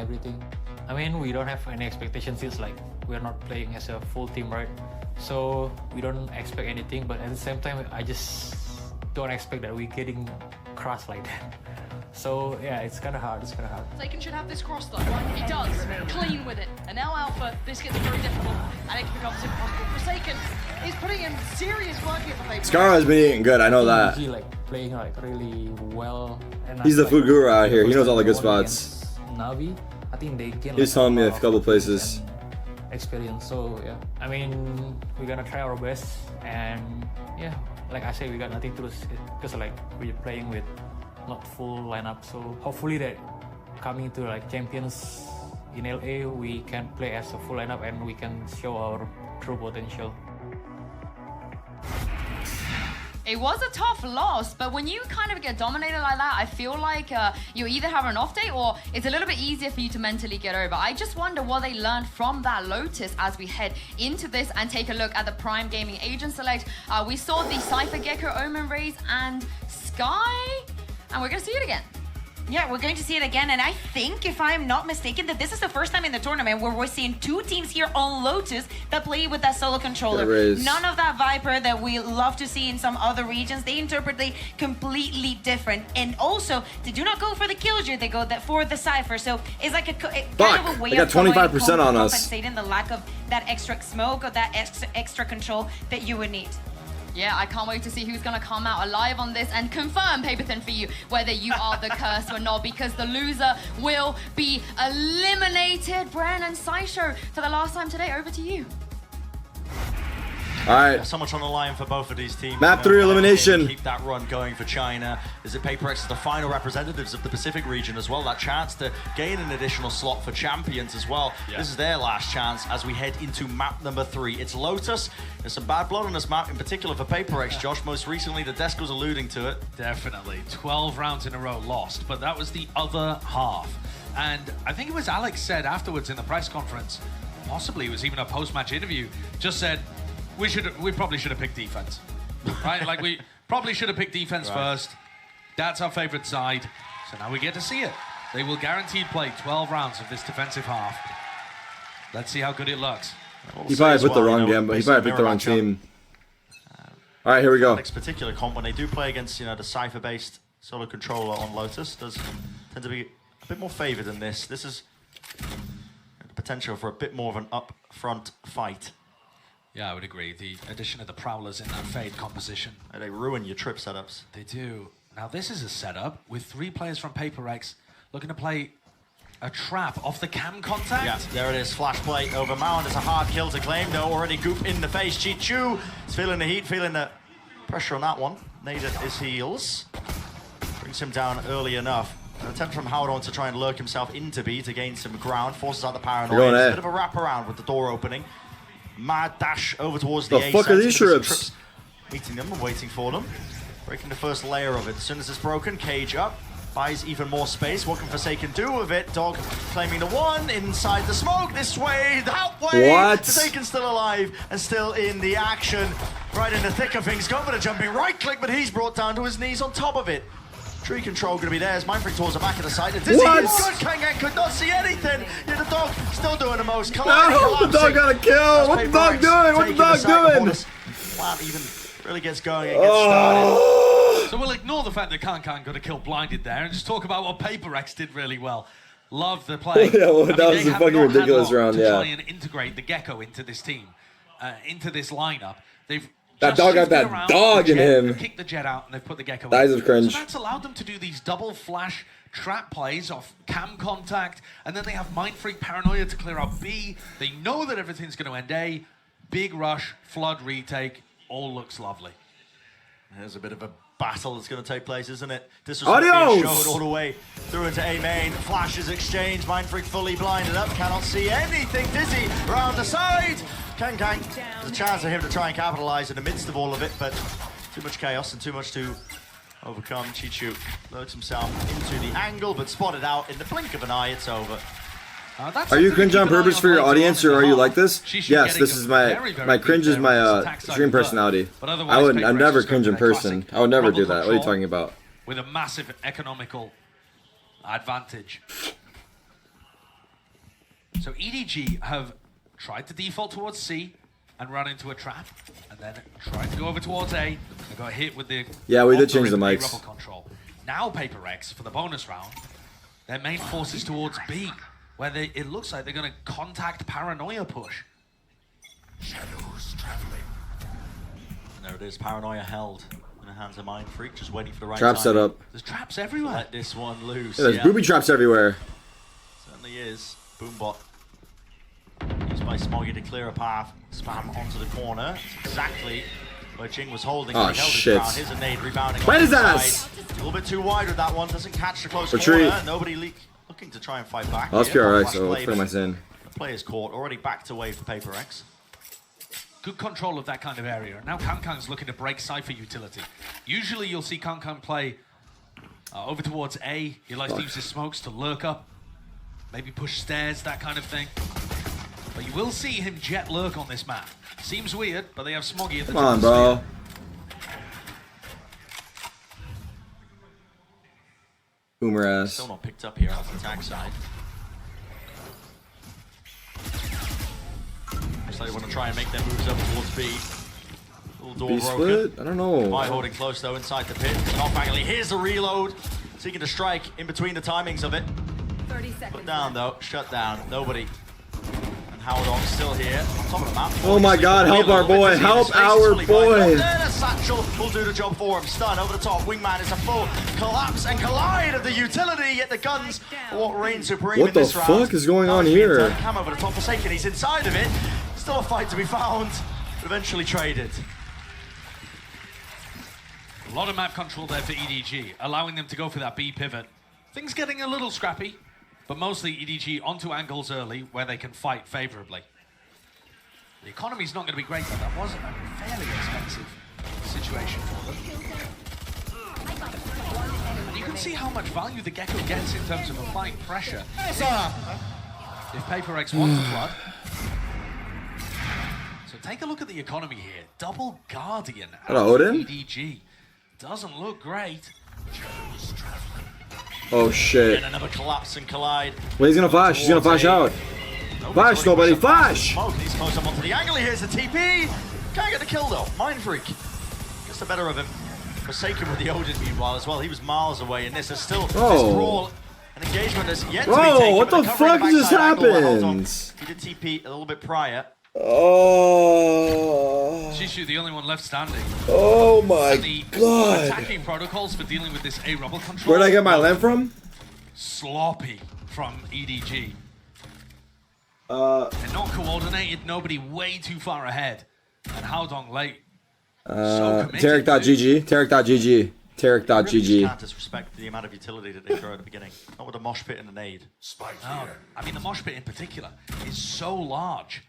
everything. I mean, we don't have any expectations. It's like we're not playing as a full team, right? So we don't expect anything, but at the same time, I just don't expect that we're getting crushed like that. So yeah, it's kind of hard. It's kind of hard. Forsaken should have this cross though. He does. Clean with it. And now Alpha, this gets very difficult. And it becomes impossible. Forsaken is putting in serious work here for Paper. Scar has been eating good. I know that. He like playing like really well. And He's the food guru out here. He knows all the good spots. Navi, I think they gain. He's telling me a couple places. Experience. So yeah, I mean, we're gonna try our best. And yeah, like I say, we got nothing to lose because like we're playing with not full lineup, so hopefully that coming to like champions in LA we can play as a full lineup and we can show our true potential. It was a tough loss, but when you kind of get dominated like that, I feel like you either have an off day or it's a little bit easier for you to mentally get over. I just wonder what they learned from that Lotus as we head into this and take a look at the Prime Gaming Agent Select. We saw the Cypher Gecko, Omen Rays, and Sky. And we're going to see it again. Yeah, we're going to see it again. And I think, if I'm not mistaken, that this is the first time in the tournament where we're seeing two teams here on Lotus that play with that solo controller. None of that Viper that we love to see in some other regions. They interpret it completely different. And also, they do not go for the Killjoy, they go for the Cypher. So it's like a kind of a way they got of 25% on us. compensating the lack of that extra smoke or that extra control that you would need. Yeah, I can't wait to see who's going to come out alive on this and confirm, Paperthin, for you, whether you are the curse or not, because the loser will be eliminated. Bren and Saisho, for the last time today, over to you. All right. So much on the line for both of these teams. Map 3 elimination. Keep that run going for China. Is it PRX as the final representatives of the Pacific region as well? That chance to gain an additional slot for champions as well. Yeah. This is their last chance as we head into map number 3. It's Lotus. There's some bad blood on this map, in particular for PRX. Josh, most recently, the desk was alluding to it. Definitely. 12 rounds in a row lost, but that was the other half. And I think it was Alex said afterwards in the press conference, possibly it was even a post-match interview, just said, we probably should have picked defense, right? Like we probably should have picked defense first. That's our favorite side. So now we get to see it. They will guaranteed play 12 rounds of this defensive half. Let's see how good it looks. He probably put the wrong game, but he probably picked the wrong team. All right, here we go. Next particular comp, when they do play against, you know, the Cypher-based solo controller on Lotus, does tend to be a bit more favored than this. This is the potential for a bit more of an up-front fight. Yeah, I would agree. The addition of the Prowlers in that Fade composition. They ruin your trip setups. They do. Now this is a setup with 3 players from PRX looking to play a trap off the cam contact. Yeah, there it is. Flash play over Mound. It's a hard kill to claim. No, already Goop in the face. Chi-Chu is feeling the heat, feeling the pressure on that one. Nade at his heels. Brings him down early enough. An attempt from Howard to try and lurk himself into B to gain some ground. Forces out the paranoia. It's a bit of a wraparound with the door opening. Mad dash over towards the A. The fuck are these trips? Meeting them and waiting for them. Breaking the first layer of it. As soon as it's broken, cage up. Buys even more space. What can Forsaken do with it? Dog claiming the one inside the smoke. This way, that way. What? Forsaken still alive and still in the action. Right in the thick of things. Going for the jumping right click, but he's brought down to his knees on top of it. Tree control going to be theirs. Mindfreak towards the back of the side. Dizzy is good. Kangan could not see anything. Yeah, the dog still doing the most. No, the dog got a kill. What the dog doing? What the dog doing? Plant even really gets going and gets started. So we'll ignore the fact that Kankan got a kill blinded there and just talk about what PRX did really well. Love the play. Yeah, well, that was a fucking ridiculous round, to try and integrate the Gecko into this team, into this lineup. They've that dog got that dog in him. Kicked the jet out and they've put the Gecko Eyes in. of cringe. So that's allowed them to do these double flash trap plays off cam contact, and then they have Mindfreak paranoia to clear out B. They know that everything's going to end A. Big rush, flood retake, all looks lovely. There's a bit of a battle that's going to take place, isn't it? Adios! Showed all the way through into A main. Flashes exchange. Mindfreak fully blinded up. Cannot see anything. Dizzy round the side. Kang. There's a chance for him to try and capitalize in the midst of all of it, but too much chaos and too much to overcome. Chi-Chu lurks himself into the angle, but spotted out in the blink of an eye. It's over. Are you cringe on purpose for your audience, or are you like this? Yes, this is my cringe is my stream personality. I'm never cringe in person. I would never do that. What are you talking about? With a massive economical advantage. So EDG have tried to default towards C and run into a trap, and then tried to go over towards A. They got hit with the we did change the mics. Rebel control. Now PRX for the bonus round. Their main force is towards B, where it looks like they're going to contact Paranoia push. Shadows traveling. And there it is, Paranoia held in the hands of Mind Freak, just waiting for the right Trap time. set up. There's traps everywhere. Let this one loose. Yeah, there's booby traps everywhere. Certainly is. Boombot used by Smoggy to clear a path. Spam onto the corner. It's exactly where Jingg was holding. Oh, He held his shit. ground. Here's a nade rebounding. Right on his the ass. side. A little bit too wide with that one. Doesn't catch the close Retreat. corner. Nobody looking to try and fight back. Oh, that's here. PRX, Flash so play, what am I saying? The player's caught. Already backed away for PRX. Good control of that kind of area. Now Kankang's looking to break Cypher utility. Usually you'll see Kankang play over towards A. He likes to use his smokes to lurk up, maybe push stairs, that kind of thing. But you will see him jet lurk on this map. Seems weird, but they have Smoggy at the Come top on, of the bro. stair. Boomer ass. Still not picked up here on the attack side. Looks like they want to try and make their moves up towards B. Little door B broken. split? I don't know. By holding close though inside the pit. Not Bagley. Here's the reload. Seeking to strike in between the timings of it. 30 seconds. Put down though. Shut down. Nobody. And Howardong still here. On top of the map. Oh my God, help our boy. Help our boy. Then a satchel will do the job for him. Stun over the top. Wingman is a full collapse and collide of the utility. Yet the guns what reigns supreme What in the this round. fuck is going on here? Cam over the top. Forsaken. He's inside of it. Still a fight to be found. But eventually traded. A lot of map control there for EDG, allowing them to go for that B pivot. Things getting a little scrappy, but mostly EDG onto angles early where they can fight favorably. The economy's not going to be great, but that was a fairly expensive situation for them. And you can see how much value the Gecko gets in terms of applying pressure. If PRX want to flood. So take a look at the economy here. Double Guardian out Hello, of Odin. EDG. Doesn't look great. Oh shit. And another collapse and collide. Wait, he's gonna flash. He's gonna flash out. Flash, nobody. Flash! Smoke. He's close up onto the angle. Here's the TP. Can't get the kill though. Mind Freak gets the better of him. Forsaken with the Odin meanwhile as well. He was miles away, and this is still this brawl. An engagement is yet to be taken. What the fuck just happened? He did TP a little bit prior. Oh. Shishu, the only one left standing. Oh my The God. attacking protocols for dealing with this A-Rebel control. Where'd I get my lamp from? Sloppy from EDG. They're not coordinated, nobody way too far ahead. And Howdong late. So committed. Tarik.gg. Tarik.gg. Tarik.gg. Really can't disrespect the amount of utility that they throw at the beginning. Not with a mosh pit and a nade. No, I mean, the mosh pit in particular is so large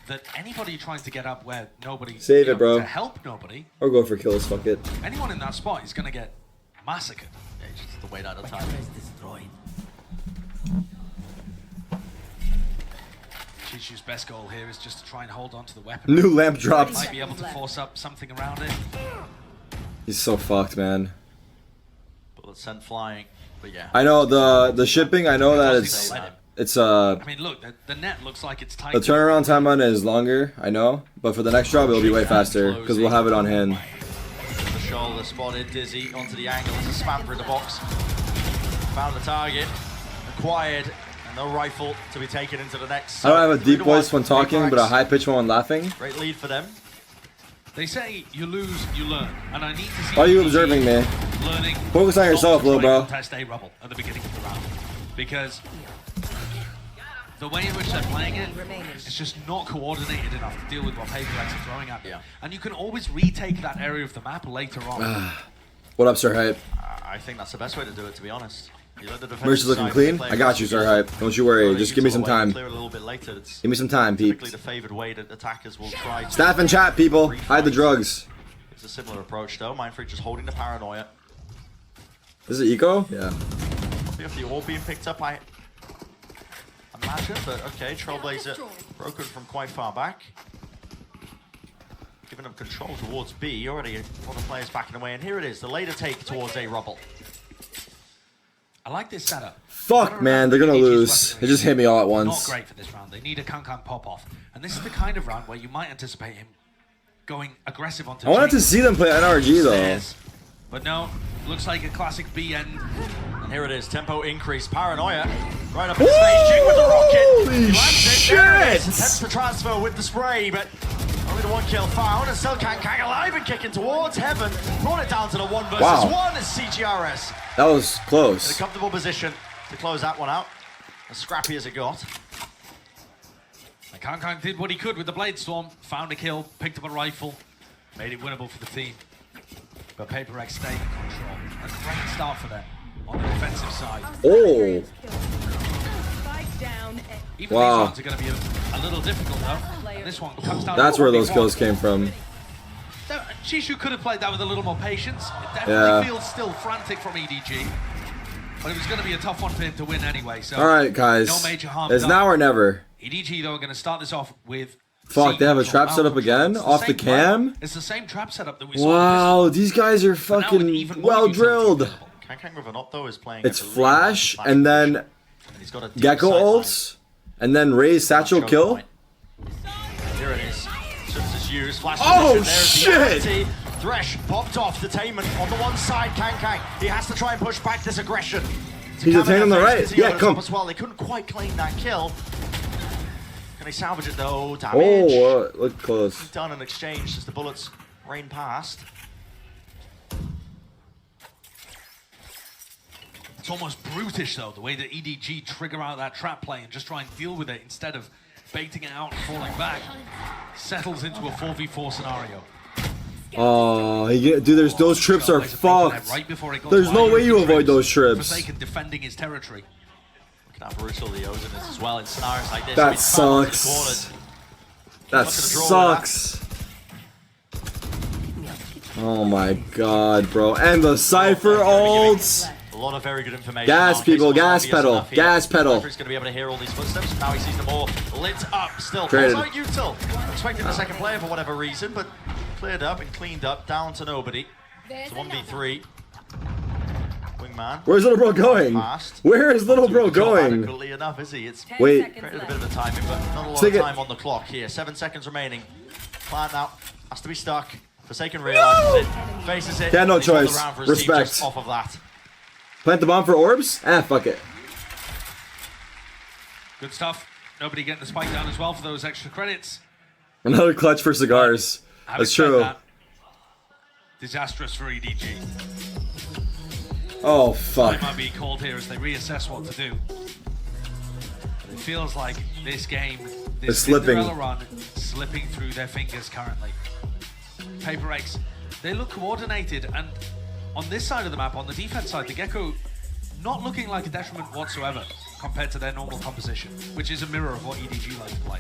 that anybody trying to get up where nobody... Save it, bro. To help nobody, Or go for kills, fuck it. anyone in that spot is going to get massacred. Yeah, it's just the wait out of time. Chishu's best goal here is just to try and hold on to the weapon. New lamp dropped. Might be able to force up something around it. He's so fucked, man. Bullets sent flying. But yeah. I know the shipping, I know that it's I mean, look, the net looks like it's tight. the turnaround time on it is longer, I know, but for the next job it'll be way faster because we'll have it on hand. The shoulder spotted, Dizzy onto the angle. There's a spamper in the box. Found the target, acquired, and no rifle to be taken into the next. I don't have a deep 3-1. voice when talking, but a PRX. high pitched one when laughing. Great lead for them. They say you lose, you learn, and I need to see. Why are you EDG observing me? Learning. Focus on yourself, not to little try bro. and Contest a rebel at the beginning of the round, because the way in which they're playing it, it's just not coordinated enough to deal with what PRX are throwing at you. Yeah. And you can always retake that area of the map later on. What up, Sir Hype? I think that's the best way to do it, to be honest. You let the defensive Mercy's looking side clean. play I got you, aggressive. Sir Hype. Don't you worry. Just give me some Away and time. Clear a little bit later. It's Give me some time, typically peeps. the favored way that attackers will try to. Staff and chat, people. Hide the drugs. It's a similar approach though. Mindfreak just holding the paranoia. Is it eco? Yeah. If the orb being picked up, I imagine, but okay, Trailblazer broken from quite far back. Giving them control towards B, already a lot of players backing away, and here it is, the later take towards a Rubble. I like this setup. Fuck, man, they're gonna lose. It just hit me all at once. Not great for this round. They need a Kankan pop-off. And this is the kind of round where you might anticipate him going aggressive onto I wanted to see them play NRG, though. But no, looks like a classic B end. And here it is, tempo increase, paranoia. Right up in his face, jingg with the rocket. Holy shit! Attempts the transfer with the spray, but only the one kill found, and still Kang alive and kicking towards heaven. Brought it down to the 1 versus 1 as CGRS. That was In a close. comfortable position to close that one out. As scrappy as it got. And Kang did what he could with the Blade Storm, found a kill, picked up a rifle, made it winnable for the team. But PRX stayed in control. A great start for them on the defensive side. Oh. Even Wow. these ones are going to be a little difficult though. And this one comes down. That's to where those 1v1. kills came from. Shishu could have played that with a little more patience. It definitely Yeah. feels still frantic from EDG. But it was going to be a tough one for him to win anyway. So Alright, guys. no major harm It's done. now or never. EDG though are going to start this off with. Fuck, they have a C trap set up again? It's Off the same cam? trap. It's the same trap setup that we saw. Wow, these guys are But now with fucking even more well utility drilled. available. Kang with an op though is playing. It's at the Flash, really and then and he's got a deep Gecko sight line. ults, and then Ray's satchel Choke kill. point. Here it is. Ships is used. Flash Oh, position. There's shit! the empty. Thresh popped off. Detainment on the one side. Kang. He has to try and push back this aggression. He's detained on the right. Yeah, come. As well. They couldn't quite claim that kill. Can they salvage it though? Damage. Oh, look close. Done in exchange as the bullets rain past. It's almost brutish though, the way that EDG trigger out that trap play and just try and deal with it instead of baiting it out and falling back. Settles into a 4v4 scenario. Oh, dude, those trips are fucked. Right before it goes There's no wide, way you the avoid those trips. Forsaken defending his territory. Look at how brutal the Ozen is as well in scenarios like this. That I mean, found into the sucks. corners. That Not gonna draw with sucks. Oh my god, bro. And the Cypher ults. A lot of very good information. Gas, now. people, Jason was gas obvious pedal, enough here. gas pedal. Cypher's going to be able to hear all these footsteps. Now he sees them all lit up still. Traded. Pulls out Util. Expecting the second player for whatever reason, but cleared up and cleaned up, down to nobody. It's 1v3. Wingman. Where's little bro going? Fast. Where is little bro going? Adequately enough, is he? It's Wait. created a bit of a timing, but not a lot Stick of it. time on the clock here. 7 seconds remaining. Plant now. Has to be stuck. Forsaken realizes it. Faces it. Yeah, no He's won the choice. round for his team Respect. just off of that. Plant the bomb for orbs? Ah, fuck it. Good stuff. Nobody getting the spike down as well for those extra credits. Another clutch for cigars. Having That's said true. that, disastrous for EDG. Oh, They fuck. might be called here as they reassess what to do. But it feels like this game, this slipping. Cinderella run, slipping through their fingers currently. PRX, they look coordinated, and on this side of the map, on the defense side, the Gecko not looking like a detriment whatsoever compared to their normal composition, which is a mirror of what EDG like to play.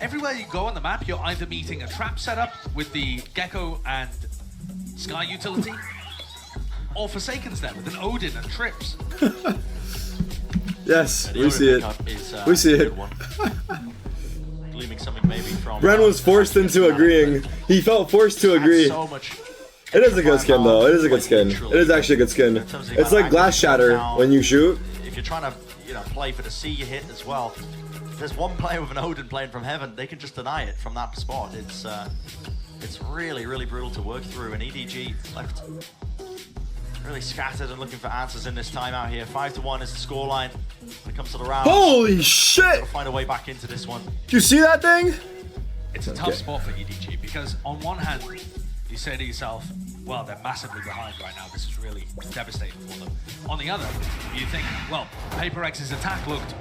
Everywhere you go on the map, you're either meeting a trap setup with the Gecko and Sky utility, or Forsaken's there with an Odin and trips. Yes, The we see it. pickup is, We see a it. good one. Gleaming something maybe from. Bren was forced into agreeing. He felt forced to agree. So much. It is a good skin, though. It is a good skin. It is actually a good skin. It's like glass shatter when you shoot. If you're trying to, play for the C you hit as well. If there's one player with an Odin playing from heaven, they can just deny it from that spot. It's really, really brutal to work through, and EDG left really scattered and looking for answers in this time out here. 5-1 is the scoreline when it comes to the round. Holy shit! Find a way back into this one. Did you see that thing? It's a tough spot for EDG because on one hand, you say to yourself, well, they're massively behind right now. This is really devastating for them. On the other, you think, well, PRX's attack looked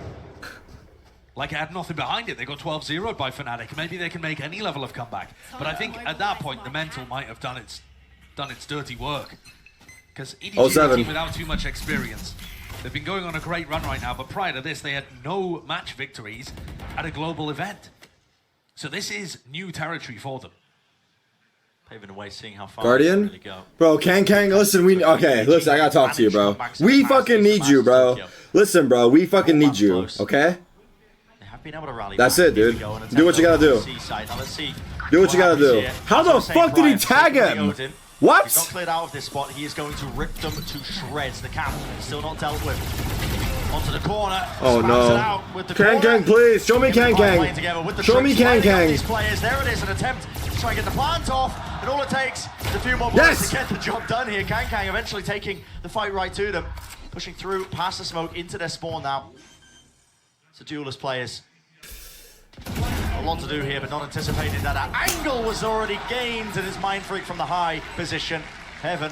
like it had nothing behind it. They got 12-0'd by Fnatic. Maybe they can make any level of comeback. But I think at that point, the mental might have done its dirty work. Because EDG is a team without too much experience. They've been going on a great run right now, but prior to this, they had no match victories at a global event. So this is new territory for them. Paving the way, seeing how far Guardian? they really go. Bro, Kang, listen, listen, I gotta talk to you, bro. We fucking need you, bro. Listen, bro, we fucking need you, okay? They have been able to rally That's back. it, dude. Here we go, Do what you gotta do. Now let's see Do what you gotta do. here. How the Same fuck did he Brian tag taking the him? Odin. What? He's not cleared out of this spot. He is going to rip them to shreds. The cap still not dealt with. Onto the corner. Oh no. Kang, please. Show me Kang. Show me Kang. These players. There it is. An attempt to try and get the plant off. And all it takes is a few more bullets to get the job done here. Kang eventually taking the fight right to them. Pushing through past the smoke into their spawn now. It's the duelist players. A lot to do here, but not anticipating that our angle was already gained and his mind freak from the high position. Heaven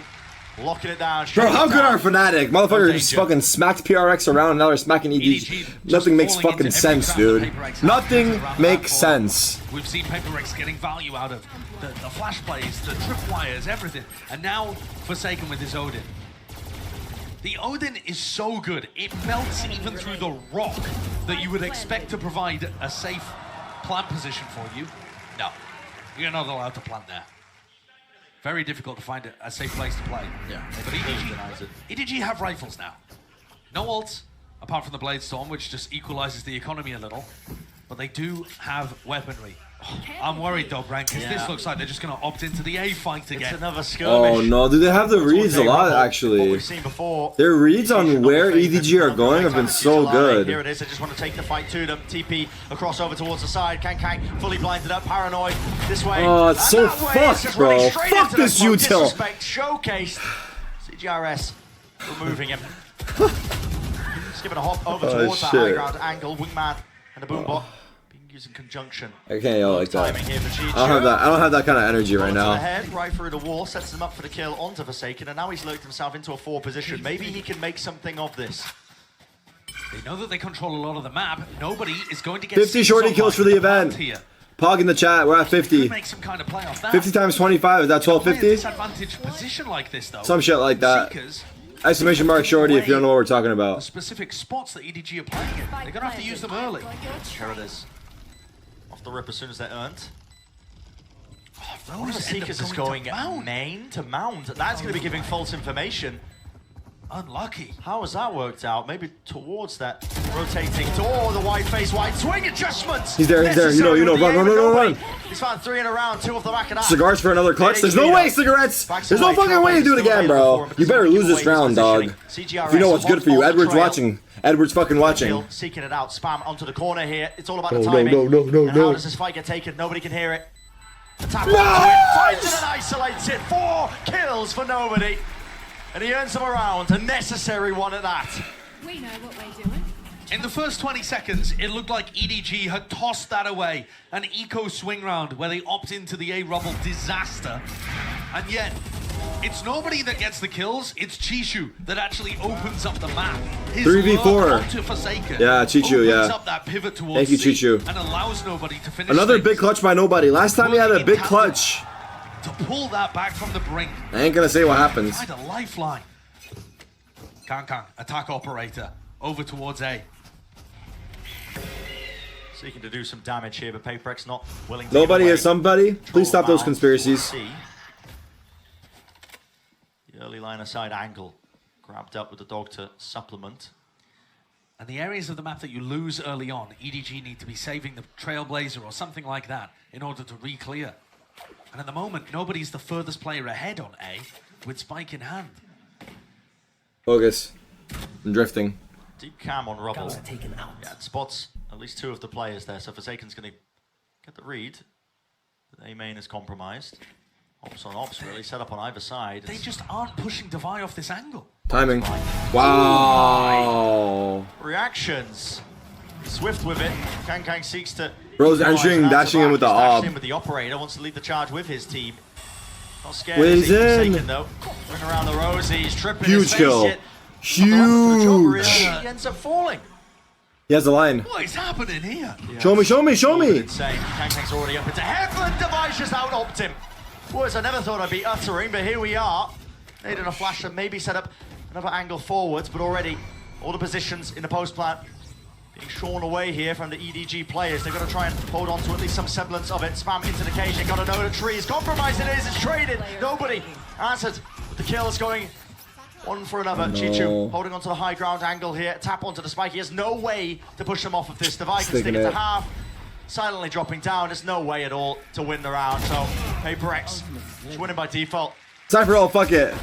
locking it down. Bro, how good are Fnatic? Motherfucker just fucking smacked PRX around and now they're smacking EDG. Nothing makes fucking sense, dude. Nothing makes sense. We've seen PRX getting value out of the flash plays, the tripwires, everything. And now Forsaken with his Odin. The Odin is so good, it melts even through the rock that you would expect to provide a safe plant position for you. No, you're not allowed to plant there. Very difficult to find a safe place to play. Yeah, but EDG have rifles now. No ults, apart from the Blade Storm, which just equalizes the economy a little. But they do have weaponry. I'm worried though, Brand, because this looks like they're just going to opt into the A fight again. It's another skirmish. Oh no, do they have the reads a lot actually? Their reads on where EDG are going have been so good. Here it is, I just want to take the fight to them. TP across over towards the side. Kang fully blinded up, paranoid this way. Oh, it's so fucked, bro. Fuck this util. Showcased. CGRS removing him. Just giving a hop over towards the high ground angle. Wingman and the boombot. In conjunction. I can't yell like that. I don't have that kind of energy right now. Ahead, right through the wall, sets him up for the kill onto Forsaken, and now he's lurked himself into a 4 position. Maybe he can make something of this. They know that they control a lot of the map. Nobody is going to get 50 shorty kills for the event. Here. Pog in the chat, we're at 50. Make some kind of play off that. 50 times 25, is that 1250? Disadvantage position like this though. Some shit like that. Exclamation mark shorty if you don't know what we're talking The about. specific spots that EDG are playing in. They're gonna have to use them early. Here it is. Off the rip as soon as they're earned. One of the Seekers is going main to mount. That's going to be giving false information. Unlucky. How has that worked out? Maybe towards that rotating door, the white face, white swing adjustments. He's there. You know, run. He's found 3 in a round, 2 off the back of that. Cigars for another clutch. There's no way, cigarettes. There's no fucking way to do it again, bro. You better lose this round, dog. If you know what's good for you. Edward's watching. Edward's fucking watching. Seeking it out, spam onto the corner here. It's all about the timing. No. How does this fight get taken? Nobody can hear it. Tap onto it, finds it and isolates it. 4 kills for nobody. And he earns them a round, a necessary one at that. We know what we're doing. In the first 20 seconds, it looked like EDG had tossed that away. An eco swing round where they opt into the A rubble disaster. And yet, it's nobody that gets the kills, it's Chishu that actually opens up the map. His 3v4. Onto Forsaken Yeah, Chishu, opens up that pivot towards Thank you, C Chishu. and allows nobody to finish Another things. big clutch by nobody. Last time he had a big clutch. To pull that back from the brink. I ain't gonna say what happens. Find a lifeline. Kang, attack operator, over towards A. Seeking to do some damage here, but PRX not willing to. Nobody is somebody. Please stop those conspiracies. The early line aside angle grabbed up with the dog to supplement. And the areas of the map that you lose early on, EDG need to be saving the Trailblazer or something like that in order to re-clear. And at the moment, nobody's the furthest player ahead on A with Spike in hand. Focus. I'm drifting. Deep cam on rubble. Yeah, it spots at least 2 of the players there. So Forsaken's going to get the read. The A main is compromised. Ops on ops, really set up on either side. They just aren't pushing Devi off this angle. Timing. Wow. Reactions. Swift with it. Kang seeks to. Bro's entering, dashing in with the ob. With the operator, wants to lead the charge with his team. Not scared. He's in. Though. Running around the rosies, tripping Huge his face kill. yet. Huge. He ends up falling. He has the line. What is happening here? Yeah. Show me. Insane. Kang's already up into heaven. Device just out-opt him. Words I never thought I'd be uttering, but here we are. Needed a flash and maybe set up another angle forwards, but already all the positions in the post plant being shorn away here from the EDG players. They've got to try and hold on to at least some semblance of it. Spam into the cage. They've got to know the trees. Compromised it is. It's traded. Nobody answered. The kill is going one for another. No. Chichu holding onto the high ground angle here. Tap onto the spike. He has no way to push them off of this. Devi can stick it to half. Silently dropping down. There's no way at all to win the round. So PRX is winning by default. Cypher ult, fuck it.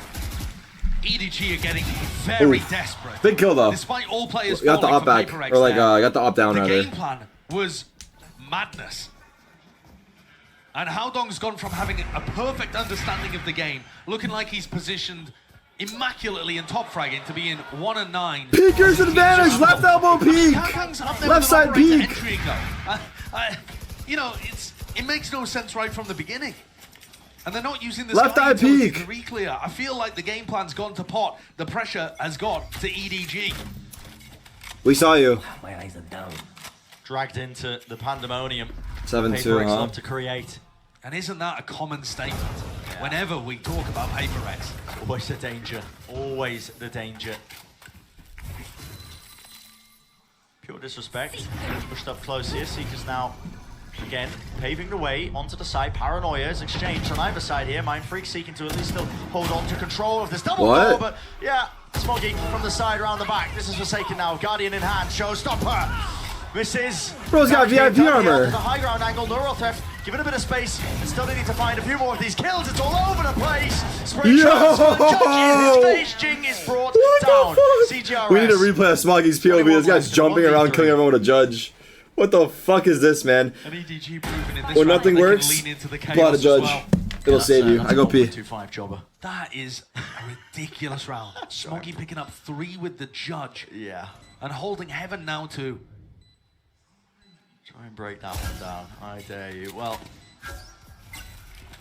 EDG are getting very desperate. Big kill though. Despite all players got the op back, or like got the op down the rather. game plan was madness. And Haodong's gone from having a perfect understanding of the game, looking like he's positioned immaculately in top fragging, to be in 1 and 9. Peeker's advantage, left elbow peek, left side peek. Entering, you know, it makes no sense right from the beginning. And they're not using this left eye peek. To re-clear. I feel like the game plan's gone to pot. The pressure has got to EDG. We saw you. My eyes are down. Dragged into the pandemonium. 7-2, huh? love to create. And isn't that a common statement? Yeah. Whenever we talk about PRX. Always the danger. Always the danger. Pure disrespect. Pushed up close here. Seekers now, again, paving the way onto the side. Paranoia is exchanged on either side here. Mindfreak seeking to at least still hold on to control of this double blow, but yeah, Smoggy from the side around the back. This is Forsaken now. Guardian in hand. Showstopper. Misses. Bro's got VIP armor. The high ground angle. Neural Theft. Give it a bit of space. And still they need to find a few more of these kills. It's all over the place. Spring shots for the judge in his face. Jingg is brought down. CGRS. We need to replay of Smoggy's POV. This guy's jumping around, killing everyone with a judge. What the fuck is this, man? An EDG proving in this when nothing works, pull out a judge. Well. It'll save you. I go pee. 2-5 jobber. That is a ridiculous round. Smoggy picking up 3 with the judge. Yeah. And holding heaven now too. Try and break that one down. I dare you. Well,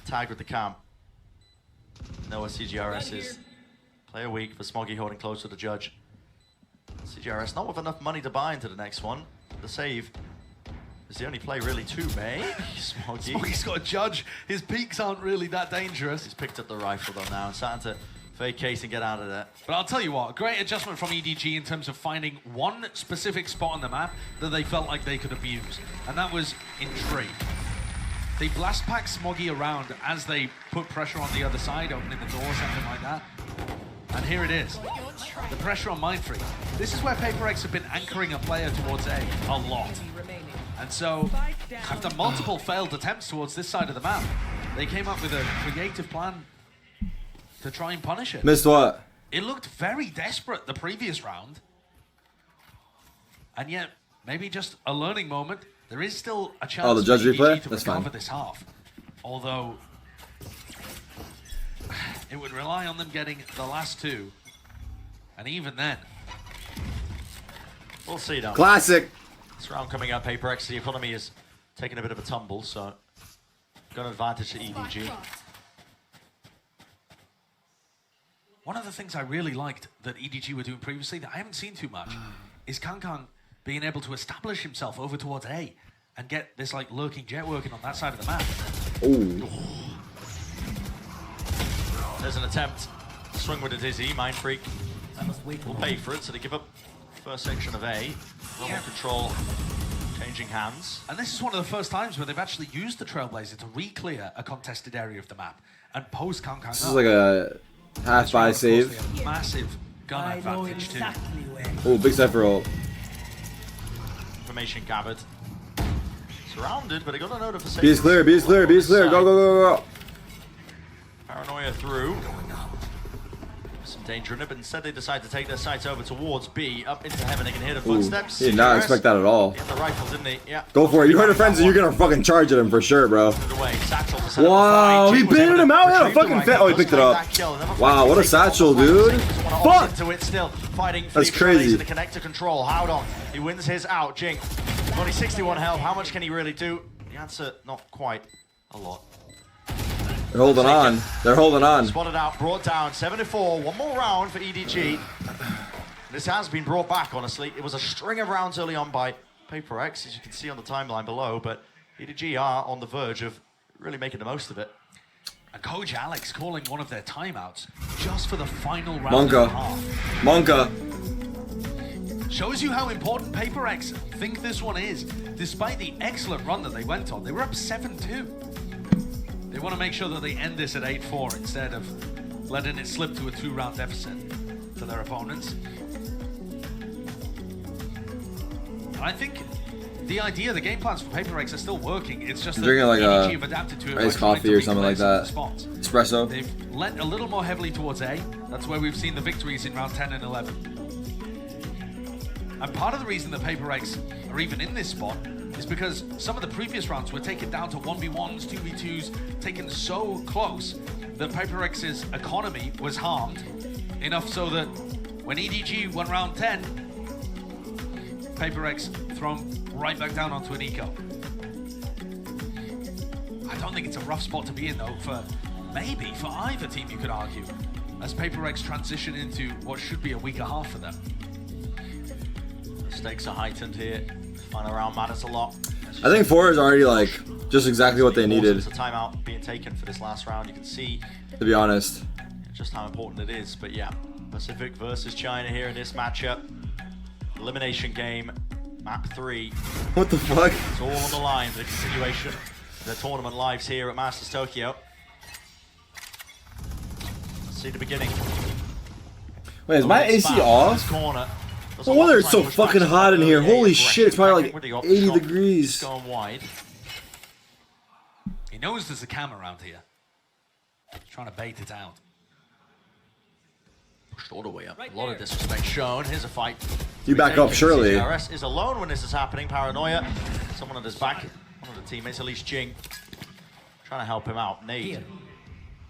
tag with the camp. Know what CGRS is. Player weak for Smoggy holding close to the judge. CGRS not with enough money to buy into the next one. The save is the only play really to make. Smoggy's got a judge. His peaks aren't really that dangerous. He's picked up the rifle though now and starting to vacate and get out of there. But I'll tell you what, a great adjustment from EDG in terms of finding one specific spot on the map that they felt like they could abuse. And that was in tree. They blast pack Smoggy around as they put pressure on the other side, opening the door, something like that. And here it is. The pressure on Mindfreak. This is where PRX have been anchoring a player towards A lot. And so, after multiple failed attempts towards this side of the map, they came up with a creative plan to try and punish it. Missed what? It looked very desperate the previous round. And yet, maybe just a learning moment. There is still a chance the judge for replay? EDG to That's recover fine. this half. Although, it would rely on them getting the last 2. And even then, we'll see now. Classic. This round coming up, PRX, the economy is taking a bit of a tumble, so got an advantage to EDG. One of the things I really liked that EDG were doing previously that I haven't seen too much is Kangkang being able to establish himself over towards A and get this like lurking jet working on that side of the map. Ooh. There's an attempt. Swing with a dizzy. Mindfreak will pay for it, so they give up first section of A. Roman control changing hands. And this is one of the first times where they've actually used the Trailblazer to re-clear a contested area of the map and post Kangkang. This is like a half buy save. Massive gun advantage too. Oh, big Cypher ult. Information gathered. Surrounded, but they got a note of a B is clear, B is clear, B is clear. Go, go, go, go. Paranoia through. Some danger in it, but instead they decide to take their sights over towards B, up into heaven. They can hear the footsteps. He did not expect that at all. He had the rifle, didn't he? Yeah. Go for it. You heard a frenzy, you're gonna fucking charge at him for sure, bro. Wow, he baited him out. He had a fucking fit. Oh, he picked it up. Wow, what a satchel, dude. Fuck. That's crazy. The connector control. Haodong. He wins his out. Jingg. Only 61 health. How much can he really do? The answer, not quite a lot. They're holding on. They're holding on. Spotted out, brought down, 7-4. One more round for EDG. This has been brought back, honestly. It was a string of rounds early on by PRX, as you can see on the timeline below, but EDG are on the verge of really making the most of it. And Coach Alex calling one of their timeouts just for the final round. Monka. Shows you how important PRX think this one is. Despite the excellent run that they went on, they were up 7-2. They want to make sure that they end this at 8-4 instead of letting it slip to a 2-round deficit to their opponents. And I think the idea, the game plans for PRX are still working. It's just that drinking like EDG have adapted to it by iced trying coffee to or something like that. spots. Espresso. They've lent a little more heavily towards A. That's where we've seen the victories in round 10 and 11. And part of the reason that PRX are even in this spot is because some of the previous rounds were taken down to 1v1s, 2v2s, taken so close that PRX's economy was harmed, enough so that when EDG won round 10, PRX thrown right back down onto an eco. I don't think it's a rough spot to be in though, for either team, you could argue, as PRX transition into what should be a weaker half for them. Stakes are heightened here. Final round matters a lot. I think 4 is already like just exactly what they needed. It's a timeout being taken for this last round. You can see, to be honest, just how important it is. But yeah, Pacific versus China here in this matchup. Elimination game, map 3. What the fuck? It's all on the line for the continuation of the tournament lives here at Masters Tokyo. Let's see the beginning. Wait, is my AC off? Corner. No wonder it's so fucking hot in here. Holy shit, it's probably like 80 degrees. Going wide. He knows there's a cam around here. He's trying to bait it out. Pushed all the way up. A lot of disrespect shown. Here's a fight. You back up, surely. CGRS is alone when this is happening. Paranoia. Someone at his back. One of the teammates, at least Jingg, trying to help him out. Nade.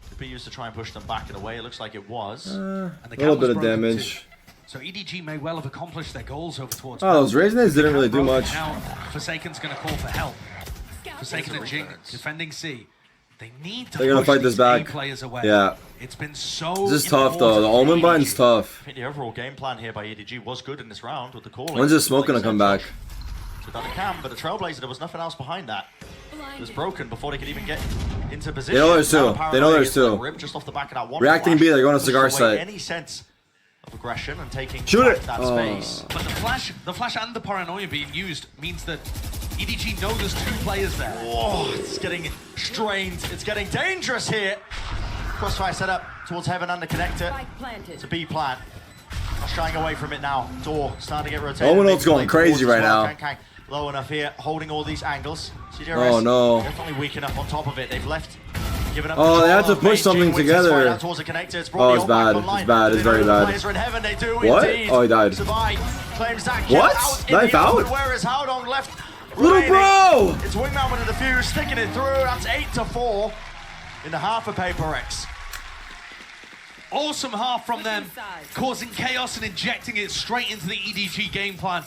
Could be used to try and push them back and away. It looks like it was. A little bit of damage. Too. So EDG may well have accomplished their goals over towards. Oh, those Raisins didn't really do much. Now Forsaken's going to call for help. Forsaken and Jingg defending C. They need to. They're gonna fight this back. Players away. Yeah. It's been so. This is tough though. The Omen button's tough. I think the overall game plan here by EDG was good in this round with the calling. When's this smoke gonna come back? So that cam, but the Trailblazer, there was nothing else behind that. It was broken before they could even get into position. They know there's two. They know there's two. Just off the back of that one Reacting B, they're going to cigar site. Any sense of aggression and taking shoot it. That space. But the flash and the paranoia being used means that EDG know there's 2 players there. Oh, it's getting strained. It's getting dangerous here. Crossfire set up towards heaven and the connector. It's a B plant. Shying away from it now. Door starting to get rotated. Omen ult's going crazy right now. Low enough here, holding all these angles. CGRS, oh no. Definitely weak enough on top of it. They've left. Given up they have to push something together. It's oh, it's bad. It's bad. It's very bad. What? Oh, he died. What? Knife out? Where is Howdong left? Little bro! It's Wingman with the defuse, sticking it through. That's 8-4 in the half of PRX. Awesome half from them, causing chaos and injecting it straight into the EDG game plan.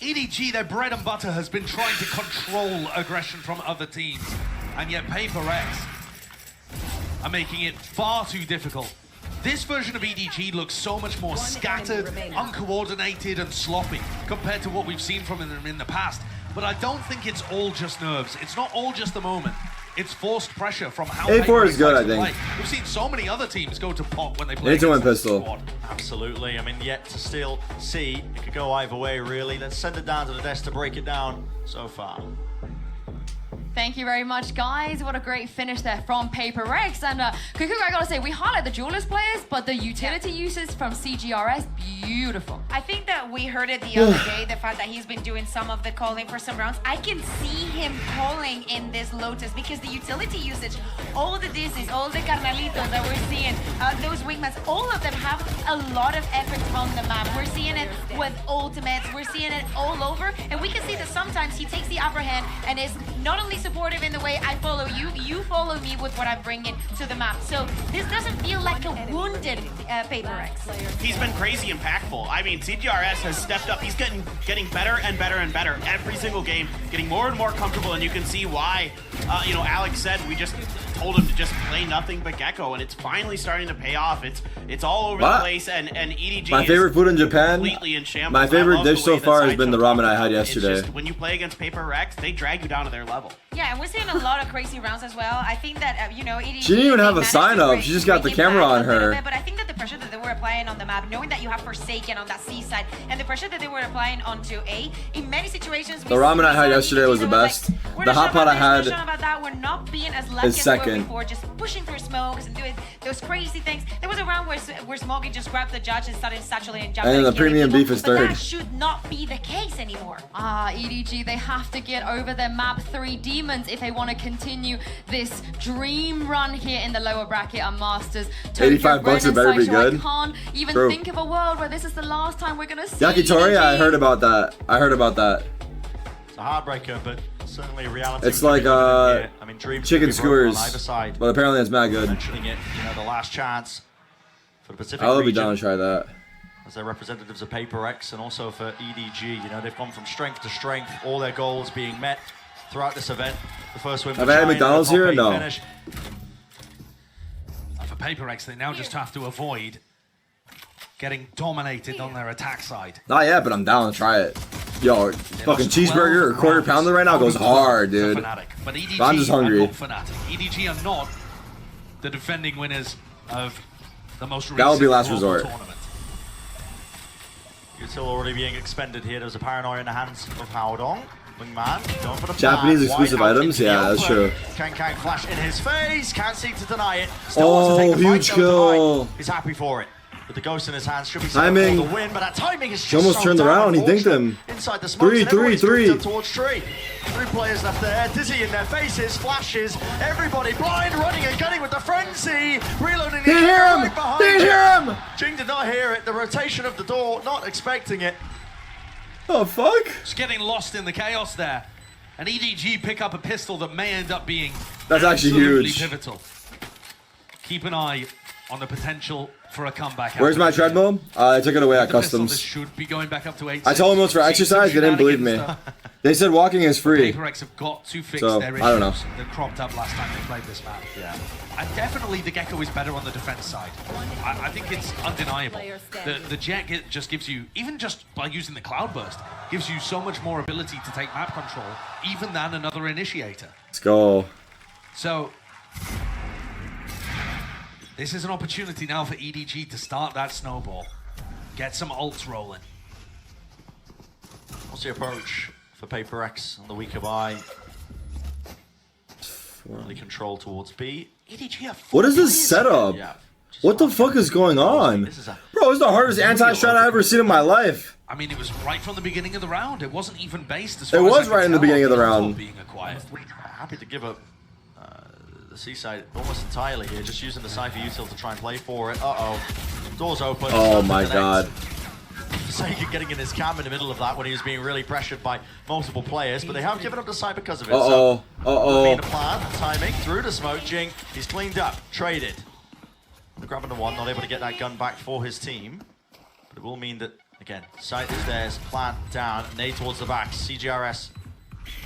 EDG, their bread and butter, has been trying to control aggression from other teams, and yet PRX are making it far too difficult. This version of EDG looks so much more scattered, uncoordinated, and sloppy compared to what we've seen from them in the past. But I don't think it's all just nerves. It's not all just the moment. It's forced pressure from how A4 is good, I think. Play. We've seen so many other teams go to pop when they play. They need to win pistol. Squad. Absolutely. I mean, yet to still see. It could go either way, really. Let's send it down to the desk to break it down so far. Thank you very much, guys. What a great finish there from PRX. And Kuku, I gotta say, we highlight the duelist players, but the utility uses from CGRS, beautiful. I think that we heard it the other day, the fact that he's been doing some of the calling for some rounds. I can see him calling in this Lotus because the utility usage, all the Dizzies, all the Carnalitos that we're seeing, those wingmans, all of them have a lot of effort on the map. We're seeing it with ultimates, we're seeing it all over, and we can see that sometimes he takes the upper hand and is not only supportive in the way I follow you, you follow me with what I'm bringing to the map. So this doesn't feel like a wounded PRX. He's been crazy impactful. I mean, CGRS has stepped up. He's getting better and better and better every single game, getting more and more comfortable, and you can see why, you know, Alex said we just told him to just play nothing but Gecko, and it's finally starting to pay off. It's all over the place, and EDG my favorite food in Japan, completely in shambles. my favorite dish so far has been the ramen I had yesterday. It's just, when you play against PRX, they drag you down to their level. Yeah, Yeah, and we're seeing a lot of crazy rounds as well. I think that, you know, EDG, she didn't even have a sign up. She just got the camera on her. But I think that the pressure that they were applying on the map, knowing that you have Forsaken on that C side, and the pressure that they were applying onto A, in many situations, the ramen I had yesterday was the best. The hot pot I had we're not being as lucky as we were before, just pushing through smokes and doing those crazy things. There was a round where Smokey just grabbed the judge and started satchelating and jumping. And the premium beef is third. That should not be the case anymore. EDG, they have to get over their map 3 demons if they want to continue this dream run here in the lower bracket and Masters. $85 it better be good. I can't even think of a world where this is the last time we're going to see Yakitori, EDG. I heard about that. It's a heartbreaker, but certainly a reality. It's like I mean, dreams chicken skewers, on either side. but apparently it's mad good. Mentioning it, you know, the last chance for the Pacific I'll be region. down to try that. As their representatives of PRX and also for EDG, you know, they've gone from strength to strength, all their goals being met throughout this event. The first win. Have I had McDonald's here or no? Finish. For PRX, they now just have to avoid getting dominated on their attack side. Not yet, but I'm down to try it. Yo, fucking cheeseburger or quarter pounder right now goes hard, dude. But EDG I'm just hungry. EDG are not the defending winners of the most recent That will be last resort. Tournament. You're still already being expended here. There's a paranoia in the hands of Haodong. Wingman, going for the Japanese plan. exclusive items? Yeah, that's true. Kang flash in his face. Can't seem to deny it. Still wants to take the huge fight, kill. He's happy for it. With the ghost in his hands, should be timing. For the win, but that timing is just She almost turned around. He dinked him. Inside the smokes, 3-3-3. Towards Tree. 3 players left there. Dizzy in their faces. Flashes. Everybody blind, running and gunning with the frenzy. Reloading. Didn't hear him. Didn't hear him. Jingg did not hear it. The rotation of the door, not expecting it. Oh fuck! Just getting lost in the chaos there. And EDG pick up a pistol that may end up being that's actually huge. Pivotal. Keep an eye on the potential for a comeback. Where's my treadmill? I took it away at customs. Should be going back up to 8. I told them it was for exercise. They didn't believe me. They said walking is free. PRX have got to fix So, their issues I don't know. that cropped up last time they played this map. Yeah. And definitely the Gecko is better on the defense side. I think it's undeniable. The Jet just gives you, even just by using the Cloudburst, gives you so much more ability to take map control, even than another initiator. Let's go. So, this is an opportunity now for EDG to start that snowball. Get some ults rolling. What's the approach for PRX on the weaker buy? Early control towards B. EDG what is this setup? Yeah, what the fuck is going on? Bro, it's the hardest anti-strat I've ever seen in my life. I mean, it was right from the beginning of the round. It wasn't even based as far as It was I right in the tell, beginning of the round. Being acquired. Happy to give up the seaside almost entirely here, just using the Cypher util to try and play for it. Uh-oh. Doors open. Oh my god. Forsaken getting in his cam in the middle of that when he was being really pressured by multiple players, but they have given up the side because of it. Uh-oh. Uh-oh. Being a plan, timing, through the smoke, Jingg, he's cleaned up, traded. Grabbing the one, not able to get that gun back for his team. But it will mean that, again, sight is theirs, plant down, nade towards the back, CGRS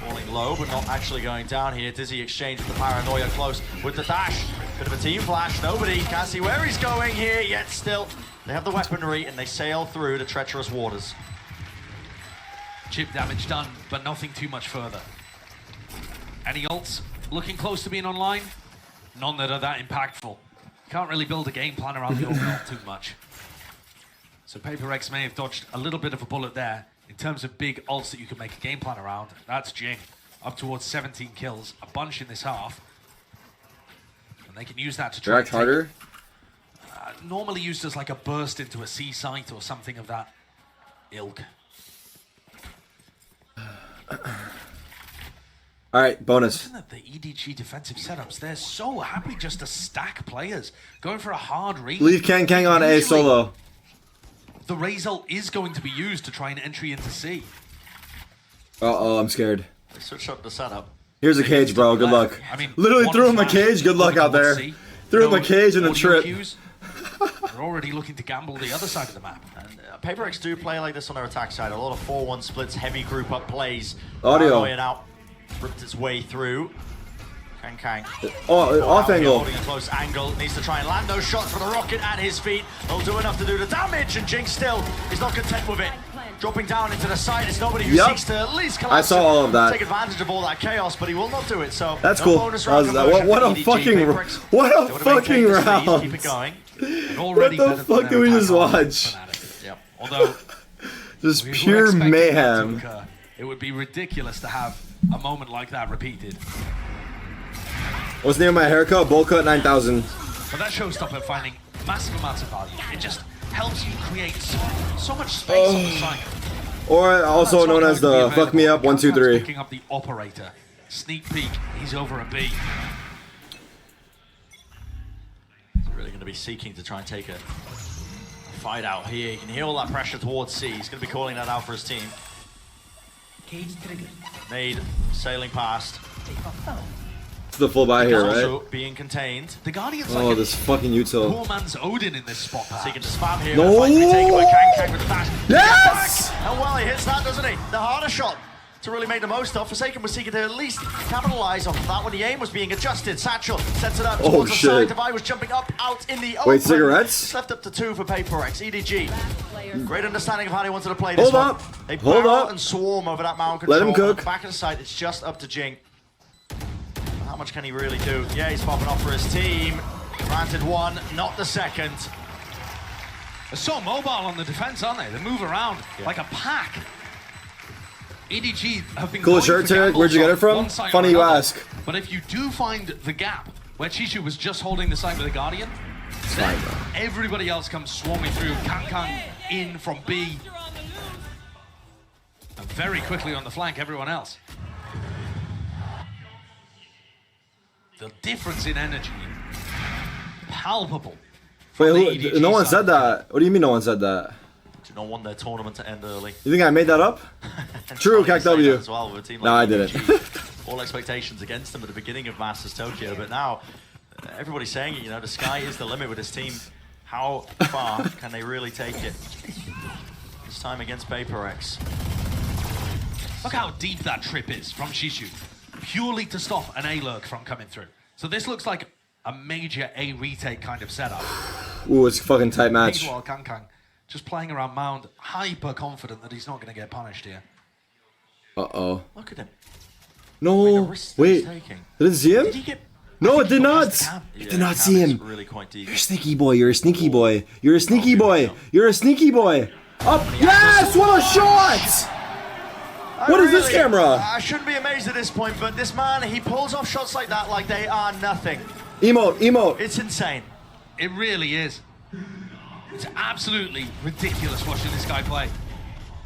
falling low, but not actually going down here. Dizzy exchange with the paranoia close with the dash. Bit of a team flash, nobody can't see where he's going here, yet still they have the weaponry and they sail through the treacherous waters. Chip damage done, but nothing too much further. Any ults looking close to being online? None that are that impactful. Can't really build a game plan around the overall too much. So PRX may have dodged a little bit of a bullet there. In terms of big ults that you can make a game plan around, that's Jingg. Up towards 17 kills, a bunch in this half. And they can use that to try Direct harder? Normally used as like a burst into a C site or something of that ilk. Alright, bonus. Looking at the EDG defensive setups, they're so happy just to stack players. Going for a hard read. Leave Kang on A solo. The raise ult is going to be used to try an entry into C. Uh-oh, I'm scared. They switch up the setup. Here's a cage, bro. Good luck. I mean, literally threw him a cage. Good luck out there. Threw him a cage and a trip. They're already looking to gamble the other side of the map. And PRX do play like this on their attack side. A lot of 4-1 splits, heavy group up plays. Audio. Paranoia now ripped its way through. Kang. Oh, off angle. Holding a close angle. Needs to try and land those shots for the rocket at his feet. They'll do enough to do the damage, and Jingg still is not content with it. dropping down into the side. It's nobody who seeks to at least collapse. I saw all of that. Take advantage of all that chaos, but he will not do it. So that's no cool. Bonus round What a fucking round. Keep it going. What the fuck did we just watch? Yep. Although just pure mayhem. It would be ridiculous to have a moment like that repeated. What's the name of my haircut? Bowl cut 9,000. But that showstopper finding massive amounts of value. It just helps you create so much space on the site. Or also known as the fuck me up 1 2 3. Picking up the operator. Sneak peek. He's over a B. He's really going to be seeking to try and take a fight out here. You can hear all that pressure towards C. He's going to be calling that out for his team. Nade sailing past. It's the full buy here, Also right? being contained. The Guardian's Oh, this fucking util. poor man's Odin in this spot. Seeking to spam here. No! Kang with the dash. Yes! And well, he hits that, doesn't he? The harder shot to really make the most of. Forsaken was seeking to at least capitalize on that when the aim was being adjusted. Satchel sets it up towards the side. Devi was jumping up out in the open. Wait, cigarettes? It's left up to 2 for PRX. EDG. Great understanding of how he wanted to play this Hold one. up. They Hold barrel up. and swarm over that mountain control. Let him cook. Back of the site, it's just up to Jingg. How much can he really do? Yeah, he's popping off for his team. Granted one, not the second. They're so mobile on the defense, aren't they? They move around like a pack. EDG have been Cool shirt, Tarik. Where'd you get it from? Funny you ask. But if you do find the gap where Chishu was just holding the side with the Guardian, then everybody else comes swarming through. Kang in from B. And very quickly on the flank, everyone else. The difference in energy, palpable. Wait, no one said that. What do you mean no one said that? Do you not want their tournament to end early? You think I made that up? True, CACW. As well, with a team like No, I didn't. EDG. All expectations against them at the beginning of Masters Tokyo, but now everybody's saying it, you know, the sky is the limit with this team. How far can they really take it? This time against PRX. Look how deep that trip is from Chishu, purely to stop an A-lurk from coming through. So this looks like a major A retake kind of setup. Ooh, it's a fucking tight match. Meanwhile, Kang just playing around mound, hyper confident that he's not going to get punished here. Uh-oh. Look at him. No, wait. Did it see him? Did he get... No, it did not. It did not see him. Really quite deep. You're a sneaky boy. You're a sneaky boy. You're a sneaky boy. You're a sneaky boy. Up. Yes! What a shot! What is this camera? I shouldn't be amazed at this point, but this man, he pulls off shots like that like they are nothing. Emote. It's insane. It really is. It's absolutely ridiculous watching this guy play.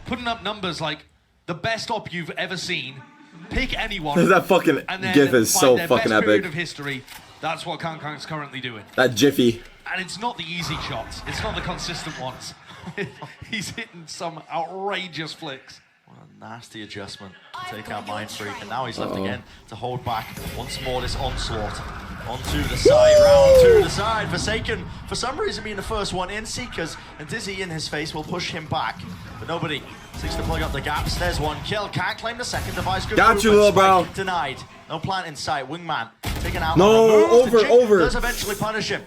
Putting up numbers like the best op you've ever seen. Pick anyone. That fucking and then gif is so their fucking best period epic. of history. That's what Kang's currently doing. That jiffy. And it's not the easy shots. It's not the consistent ones. He's hitting some outrageous flicks. What a nasty adjustment to take out Mind Freak, and now he's left again to hold back once more this onslaught. Onto the side, round to the side. Forsaken, for some reason, being the first one in. Seekers and Dizzy in his face will push him back, but nobody seeks to plug up the gaps. There's one kill. Can't claim the second device. Good Got you, little bro. Denied. No plant in sight. Wingman taken out. No, over. Does eventually punish him.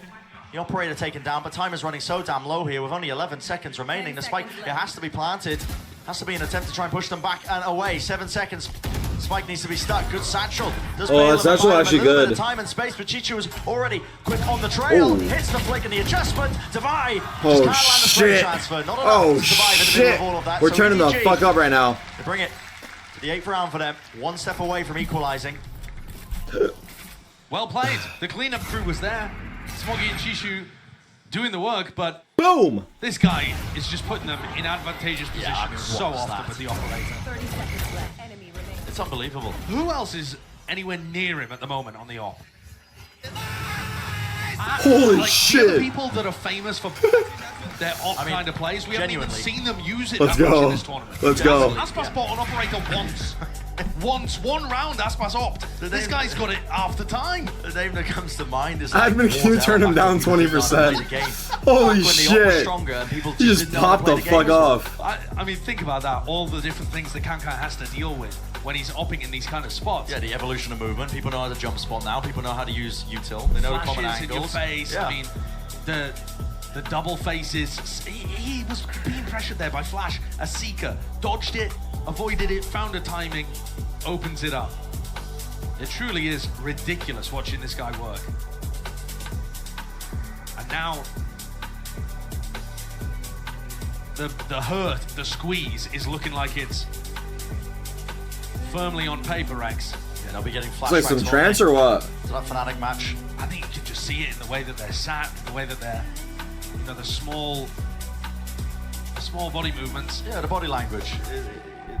The operator taken down, but time is running so damn low here with only 11 seconds remaining. The spike, it has to be planted. Has to be an attempt to try and push them back and away. 7 seconds. Spike needs to be stuck. Good satchel. Does Satchel actually good. Bit of time and space, but Chichu is already quick on the trail. Ooh. Hits the flick and the adjustment. Devi just Oh, can't land the spray shit. transfer. Not enough to survive in the middle of all of that. We're So turning the EDG, fuck up right now. They bring it to the 8th round for them. One step away from equalizing. Well played. The cleanup crew was there. Smoggy and Chishu doing the work, but boom! This guy is just putting them in advantageous positions so what's often that? with the operator. 30 seconds left. Enemy remaining. It's unbelievable. Who else is anywhere near him at the moment on the op? Holy like, shit! The people that are famous for their op kind of plays, we haven't even seen them use it Let's that much go. in this tournament. Let's go. Aspas bought an operator once. One round, Aspas opt. This guy's got it half the time. The name that comes to mind is Admin Q turned him down 20%. Holy shit! He just popped the fuck off. I mean, think about that. All the different things that Kang has to deal with when he's opping in these kind of spots. Yeah, the evolution of movement. People know how to jump spot now. People know how to use util. They know the common Flashes in your angles. face. Yeah. I mean, the The double faces. He was being pressured there by Flash. A Seeker dodged it, avoided it, found a timing, opens it up. It truly is ridiculous watching this guy work. And now the hurt, the squeeze is looking like it's firmly on PRX. Yeah, they'll be getting It's flashbacks. like some trance or what? To that Fnatic match. I think you can just see it in the way that they're sat, in the way that they're, you know, the small body movements. Yeah, the body language.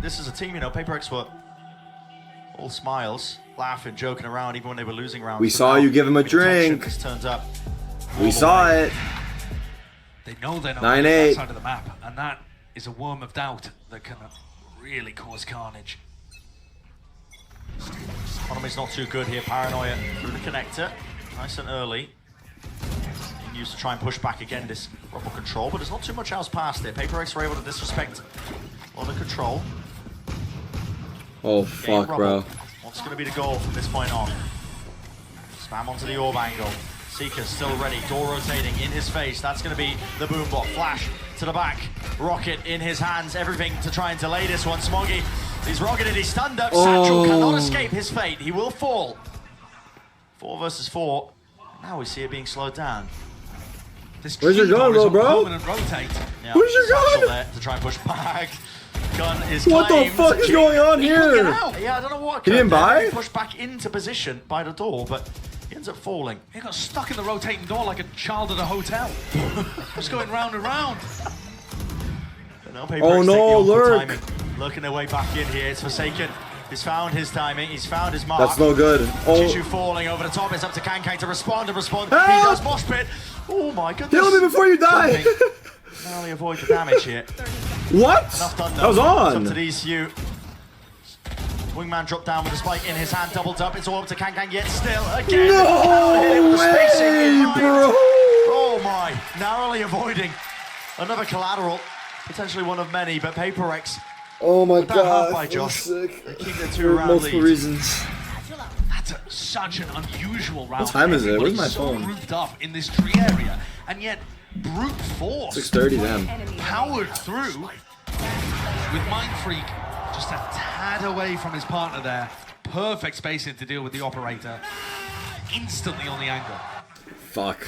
This is a team, you know, PRX were all smiles, laughing, joking around, even when they were losing rounds. We saw you give him a drink. This turns up. We saw it. They know they're not 9-8. on that side of the map, and that is a worm of doubt that can really cause carnage. Economy's not too good here. Paranoia through the connector, nice and early. Being used to try and push back again this rubble control, but there's not too much else past it. PRX were able to disrespect on the control. Oh fuck, bro. What's going to be the goal from this point on? Spam onto the orb angle. Seeker's still ready. Door rotating in his face. That's going to be the boom bot. Flash to the back. Rocket in his hands. Everything to try and delay this one. Smoggy, he's rocketed. He's stunned up. Satchel cannot escape his fate. He will fall. 4 versus 4. Now we see it being slowed down. Where's your gun, though, bro? Rotate. Yeah, where's your gun? There to try and push back. Gun is What the claimed. fuck is going on here? Yeah, I don't know what. He didn't buy? Pushed back into position by the door, but he ends up falling. He got stuck in the rotating door like a child at a hotel. Just going round and round. Oh no, Lurk. Lurking their way back in here. It's Forsaken. He's found his timing. He's found his mark. That's no good. Oh. Chichu falling over the top. It's up to Kankang to respond and respond. Help! He does mosh pit. Oh my goodness. Kill me before you die. Narrowly avoid the damage here. What? Enough done, though. That was on. It's up to these few. Wingman dropped down with a spike in his hand, doubled up. It's all up to Kankang yet still. Again. No way, bro. Oh my. Narrowly avoiding another collateral. Potentially one of many, but PRX. Oh my With that half god. by Josh. Sick. They keep their For 2-round multiple lead. reasons. That's such an unusual round. What time is it? Where's Everybody's my so phone? grouped up in this tree area, and yet brute force 6:30 then. powered through with Mind Freak just a tad away from his partner there. Perfect spacing to deal with the operator. Instantly on the angle. Fuck.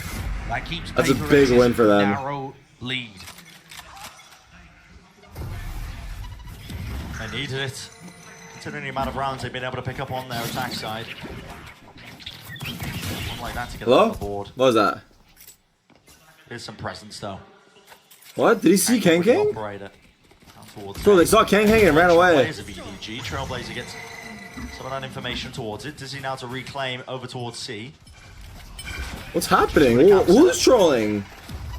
That keeps That's a PRX's big win for them. narrow lead. They needed it, considering the amount of rounds they've been able to pick up on their attack side. One like that to get them on Hello? the board. What was that? There's some presence though. What? Did he see Kang Kang? Operator. Down towards Bro, they saw Kang Kang and ran away. Players of EDG. Trailblazer gets some of that information towards it. Does he now to reclaim over towards C? What's happening? Who's trolling?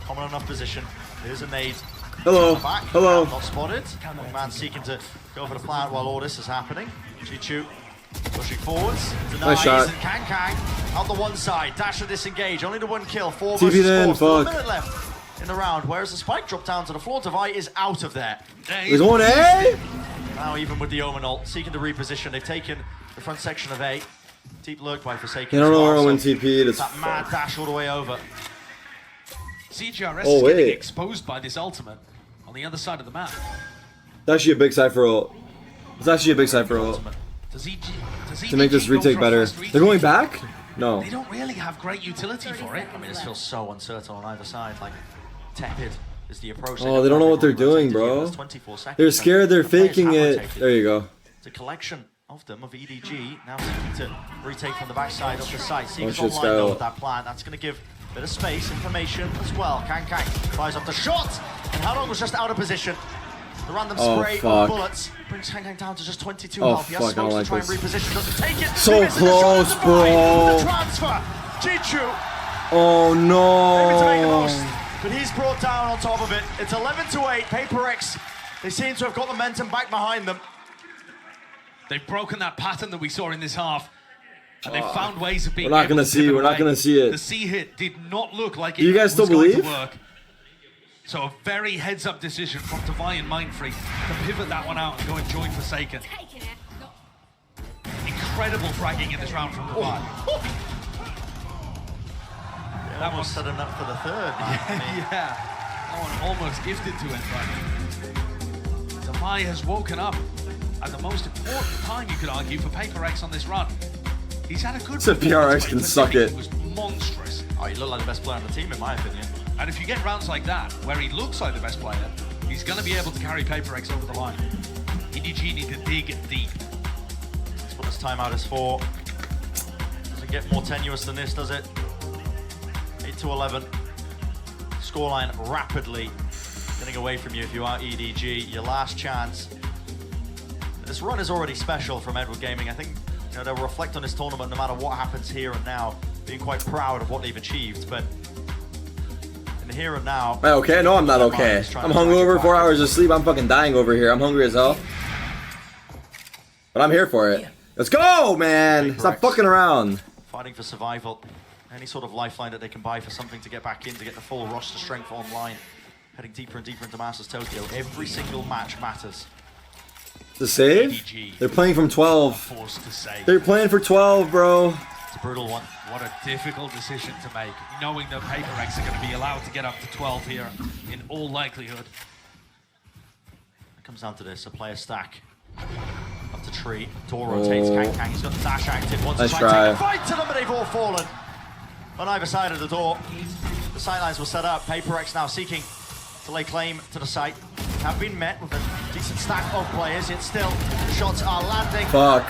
Common enough position. There's a nade. Hello. Back. Hello. Not spotted. Man seeking to go for the plant while all this is happening. Chichu pushing forwards. Nice shot. And Kankang out the one side. Dash to disengage. Only the one kill. 4 TP versus 4. then, Still a fuck. minute left in the round. Whereas the spike dropped down to the floor. Devi is out of there. He's on A. Now even with the Omen ult, seeking to reposition. They've taken the front section of A. Deep lurk by Forsaken. You don't know as where well, Omen so TP'd. It's that mad dash all the way over. CGRS Oh, is getting wait. exposed by this ultimate on the other side of the map. It's actually a big Cypher ult. It's actually a big Cypher ult. Does EDG To make this go retake for a better. fast retake? They're going back? No. They don't really have great utility for it. I mean, this feels so uncertain on either side. Like, tepid is the approach. Oh, they don't know what they're doing, bro. 24 seconds. They're scared they're The players faking have it. rotated. There you go. It's a collection of them, of EDG, now seeking to retake from the backside of the site. Seems shit, online though Skylar. with that plan. That's going to give a bit of space, information as well. Kankang fires up the shot, and how long was just out of position. The random Oh, spray fuck. of bullets brings Kankang down to just 22 Oh, health. He has fuck, I don't smokes to like try and this. reposition, doesn't take it. So He misses the shot close, at the line. bro. The transfer, Chichu. Oh Maybe to make the no. most, but he's brought down on top of it. It's 11-8. PRX. They seem to have got the momentum back behind them. They've broken that pattern that we saw in this half. And they've found ways of being We're not able gonna to see- pivot we're not away. gonna see it. The C hit did not look like it Do you guys was still going believe? to work. So a very heads-up decision from Devi and Mindfreak to pivot that one out and go and join Forsaken. Incredible fragging in this round from Devi. That was set enough for the third. yeah, that one almost gifted to him, but Defy has woken up at the most important time, you could argue, for PRX on this run. He's had a good So PRX can suck it. It was monstrous. Oh, he looked like the best player on the team, in my opinion. And if you get rounds like that, where he looks like the best player, he's going to be able to carry PRX over the line. EDG need to dig deep. That's what this timeout is for. Doesn't get more tenuous than this, does it? 8-11. Scoreline rapidly getting away from you if you are EDG. Your last chance. This run is already special from Edward Gaming. I think they'll reflect on this tournament no matter what happens here and now, being quite proud of what they've achieved. But in the here and now... Am I okay? No, I'm not okay. I'm hungover, 4 hours of sleep. I'm fucking dying over here. I'm hungry as hell. But I'm here for it. Let's go, man! Stop fucking around. Fighting for survival. Any sort of lifeline that they can buy for something to get back in, to get the full roster strength online. Heading deeper and deeper into Masters Tokyo. Every single match matters. The save? EDG. They're playing from 12. Forced to save. They're playing for 12, bro. It's a brutal one. What a difficult decision to make, knowing that PRX are going to be allowed to get up to 12 here, in all likelihood. It comes down to this, a player stack. Up to tree. Tor rotates, Kang. He's got the dash active. Wants to try and take a fight to them, but they've all fallen. On either side of the door. The sightlines were set up. PRX now seeking to lay claim to the site. Have been met with a decent stack of players, yet still the shots are landing. Fuck.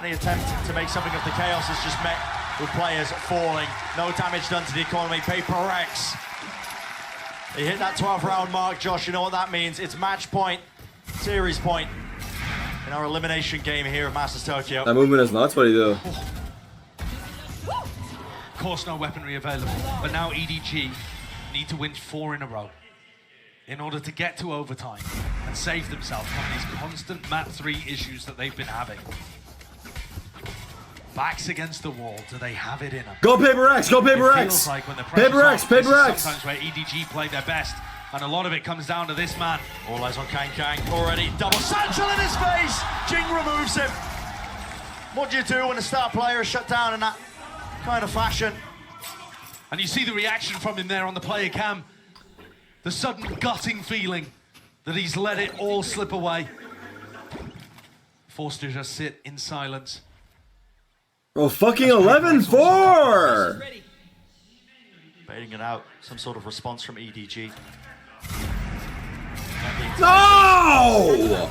Any attempt to make something of the chaos is just met with players falling. No damage done to the economy. PRX. They hit that 12-round mark, Josh. You know what that means. It's match point, series point in our elimination game here at Masters Tokyo. That movement is nuts. What do you do? Of course, no weaponry available, but now EDG need to win 4 in a row in order to get to overtime and save themselves from these constant map 3 issues that they've been having. Backs against the wall, do they have it in them? Go PRX! Go PRX! Feels like when the pressure's on, this is sometimes where EDG play their best, and a lot of it comes down to this man. All eyes on Kang. Already double satchel in his face! Jingg removes him. What do you do when a star player is shut down in that kind of fashion? And you see the reaction from him there on the player cam. The sudden gutting feeling that he's let it all slip away. Forced to just sit in silence. Bro, fucking 11-4! Baiting it out. Some sort of response from EDG. No!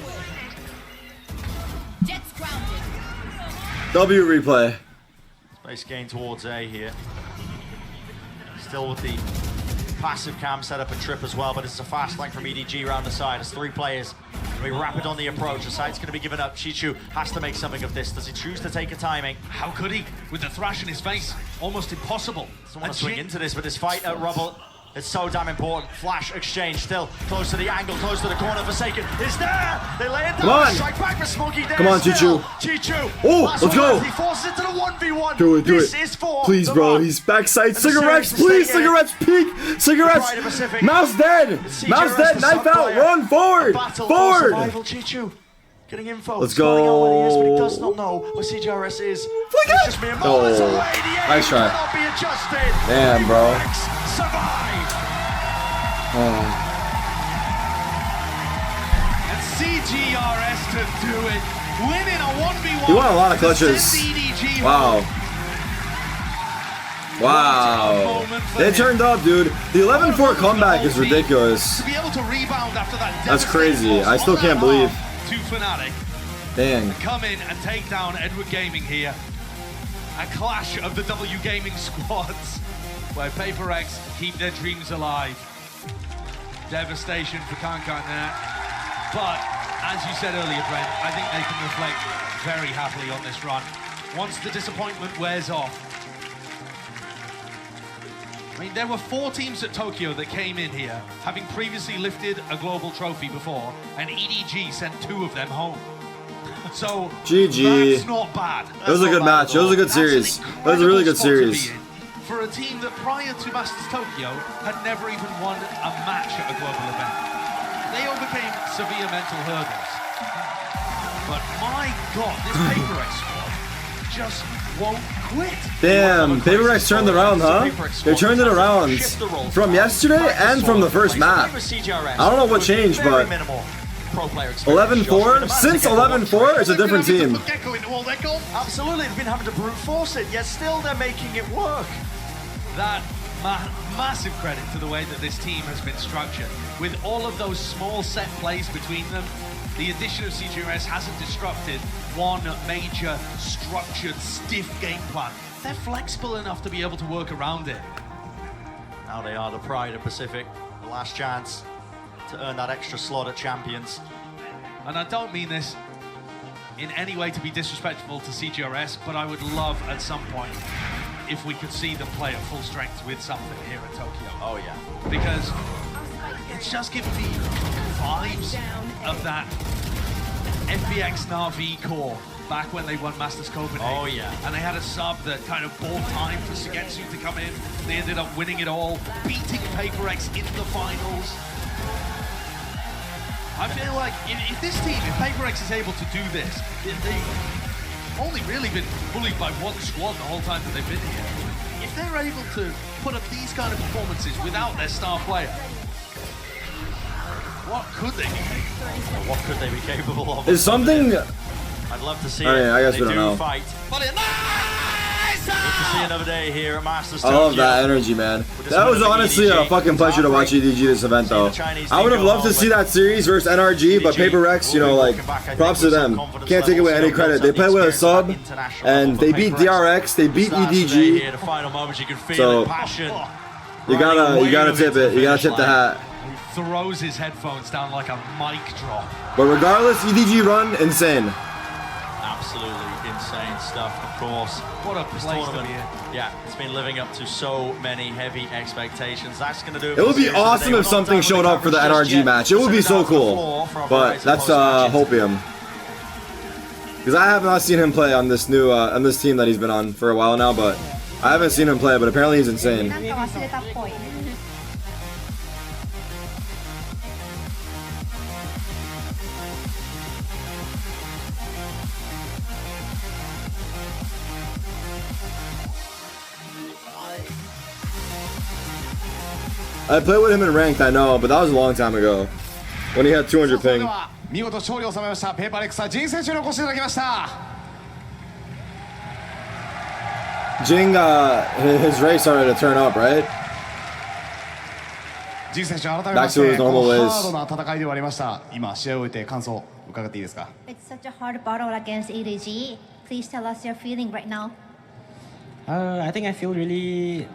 W replay. Space gain towards A here. Still with the passive cam set up a trip as well, but it's a fast flank from EDG around the side. It's 3 players. Be rapid on the approach. The side's going to be given up. Chichu has to make something of this. Does he choose to take a timing? How could he? With the thrash in his face, almost impossible. Doesn't want to swing into this, but this fight at Rubble is so damn important. Flash exchange still close to the angle, close to the corner. Forsaken is there. They lay it down. Come on. Strike back for Smokey there. Come on, still. Chichu. Oh, let's go. He forces it to the 1v1. Do it, do this it. Is for please, bro. run. He's backside. Cigarettes, please. Cigarettes, peek. Cigarettes. Mouse dead. Mouse dead. Knife out. Run forward. Forward. Survival, Chichu. Getting info. Let's go. Where he is, but he does not know where CGRS is. It's just mere moments away. The Nice try. cannot be adjusted. Damn, bro. Survive. And CGRS to do it, winning a 1v1. He won a lot of clutches. Wow. Wow. They turned up, dude. The 11-4 comeback is ridiculous. To be able to rebound after that. That's crazy. I still can't believe. To Fnatic. Dang. Come in and take down Edward Gaming here. A clash of the W Gaming squads, where PRX keep their dreams alive. Devastation for Kankan there. But, as you said earlier, Brent, I think they can reflect very happily on this run. Once the disappointment wears off. I mean, there were 4 teams at Tokyo that came in here, having previously lifted a global trophy before, and EDG sent 2 of them home. So, GG. that's not bad. It was a good match. It was a good series. It was a really good series. For a team that prior to Masters Tokyo had never even won a match at a global event. They overcame severe mental hurdles. But my God, this PRX squad just won't quit. Damn, PRX turned around, huh? They turned it around from yesterday and from the first map. I don't know what changed, but 11-4? Since 11-4, it's a different team. Absolutely, they've been having to brute force it, yet still they're making it work. That massive credit to the way that this team has been structured. With all of those small set plays between them, the addition of CGRS hasn't disrupted one major, structured, stiff game plan. They're flexible enough to be able to work around it. Now they are the pride of Pacific, the last chance to earn that extra slot at champions. And I don't mean this in any way to be disrespectful to CGRS, but I would love at some point if we could see them play at full strength with something here in Tokyo. Oh yeah. Because it's just giving me vibes of that FBX Na'Vi core back when they won Masters Copenhagen. Oh yeah. And they had a sub that kind of bought time for Sugetsu to come in. They ended up winning it all, beating PRX in the finals. I feel like if this team, if PRX is able to do this, they've only really been bullied by one squad the whole time that they've been here. If they're able to put up these kind of performances without their star player, what could they be capable of? What could they be capable of? Is something... I'd love to see I guess they we don't know. Fight. Good to see another day here at Masters I love that energy, man. That was honestly a fucking pleasure to watch EDG this event, though. I would have loved to see that series versus NRG, but PRX, you know, like, props to them. Can't take away any credit. They play with a sub, and they beat DRX, they beat EDG. So you gotta tip it. You gotta tip the hat. Throws his headphones down like a mic drop. But regardless, EDG run insane. Absolutely insane stuff, of course. What a place to be in. Yeah, it's been living up to so many heavy expectations. That's going to do it. It would be awesome if something showed up for the NRG match. It would be so cool. But that's hopium. Because I have not seen him play on this new on this team that he's been on for a while now, but I haven't seen him play, but apparently he's insane. I played with him in ranked, I know, but that was a long time ago. When he had 200 ping. Jingg, his race started to turn up, right? Back to his normal ways. It's such a hard battle against EDG. Please tell us your feeling right now. I think I feel really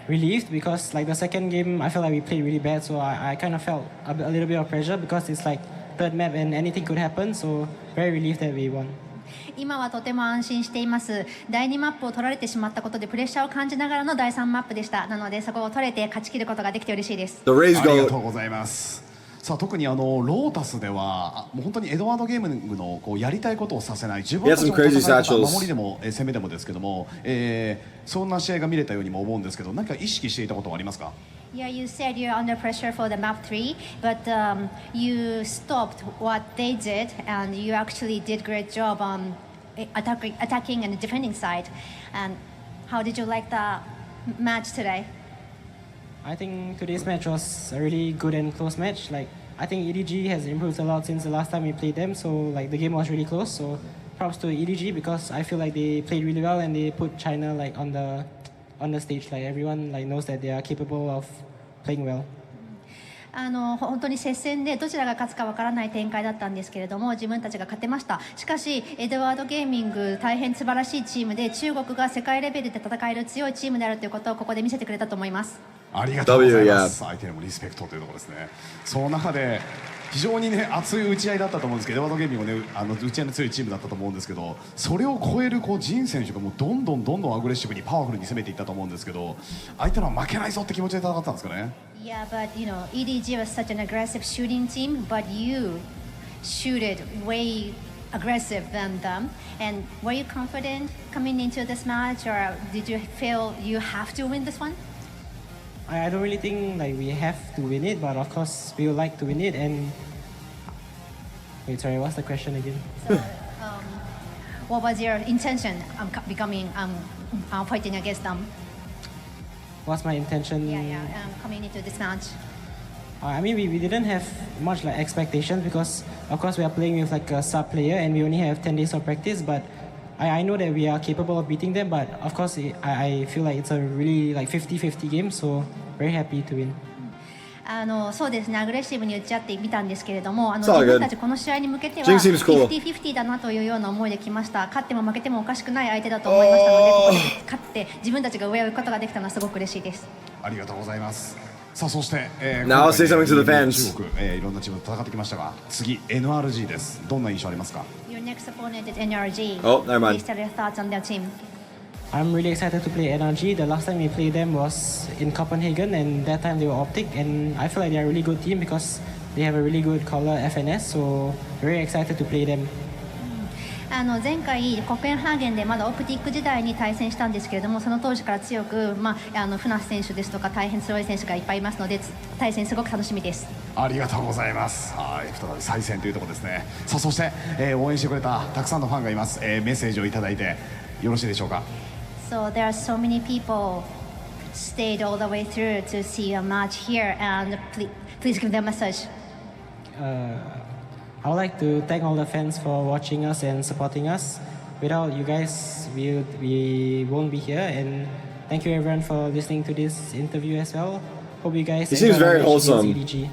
relieved because like the second game I felt like we played really bad, so I kind of felt a little bit of pressure because it's like third map and anything could happen, so very relieved that we won. 今はとても安心しています。第2マップを取られてしまったことでプレッシャーを感じながらの第3マップでした。なのでそこを取れて勝ち切ることができて嬉しいです。ありがとうございます。さあ特にロータスではもう本当にエドワードゲームのこうやりたいことをさせない自分たちの戦い方守りでも攻めでもですけども、そんな試合が見れたようにも思うんですけど、何か意識していたことはありますか？ Yeah, you said you're under pressure for the map 3, but you stopped what they did and you actually did great job on attacking and defending side. And how did you like the match today? I think today's match was a really good and close match. Like I think EDG has improved a lot since the last time we played them. So like the game was really close. So props to EDG because I feel like they played really well and they put China like on the stage. Like everyone like knows that they are capable of playing well. 本当に接戦でどちらが勝つかわからない展開だったんですけれども自分たちが勝てました。しかしエドワードゲーミング大変素晴らしいチームで中国が世界レベルで戦える強いチームであるということをここで見せてくれたと思います。ありがとうございます。相手にもリスペクトというところですね。その中で非常にね熱い打ち合いだったと思うんですけどエドワードゲーミングもね打ち合いの強いチームだったと思うんですけどそれを超えるこうジン選手がもうどんどんアグレッシブにパワフルに攻めていったと思うんですけど相手のは負けないぞって気持ちで戦ったんですかね。Yeah, but you know, EDG was such an aggressive shooting team, but you shooted way aggressive than them. And were you confident coming into this match, or did you feel you have to win this one? I don't really think like we have to win it, but of course we would like to win it. And wait, sorry, what's the question again? So, what was your intention becoming fighting against them? What's my intention? Coming into this match. I mean, we didn't have much like expectations because, of course, we are playing with like a sub player and we only have 10 days of practice. But I know that we are capable of beating them. But of course, I feel like it's a really like 50-50 game. So very happy to win. そうですね、アグレッシブに打ち合ってみたんですけれども、自分たちこの試合に向けては Jingg seems cool. 50-50だなというような思いで来ました。勝っても負けてもおかしくない相手だと思いましたので、ここで勝って自分たちが上を行くことができたのはすごく嬉しいです。ありがとうございます。さあそして、Now say something to the fans. 中国、いろんなチームと戦ってきましたが、次 NRG です。どんな印象ありますか？ Your next opponent is NRG. Oh, never mind. Please tell your thoughts on their team. I'm really excited to play NRG. The last time we played them was in Copenhagen, and that time they were Optic, and I feel like they're a really good team because they have a really good color FNS. So very excited to play them. 前回コペンハーゲンでまだオプティック時代に対戦したんですけれども、その当時から強く、フナス選手ですとか大変強い選手がいっぱいいますので、対戦すごく楽しみです。ありがとうございます。はい、再び再戦というところですね。さあそして、応援してくれたたくさんのファンがいます。メッセージをいただいてよろしいでしょうか。So there are so many people stayed all the way through to see a match here, and please give them a message. I would like to thank all the fans for watching us and supporting us. Without you guys, we won't be here. And thank you everyone for listening to this interview as well. Hope you guys. He seems very wholesome. EDG.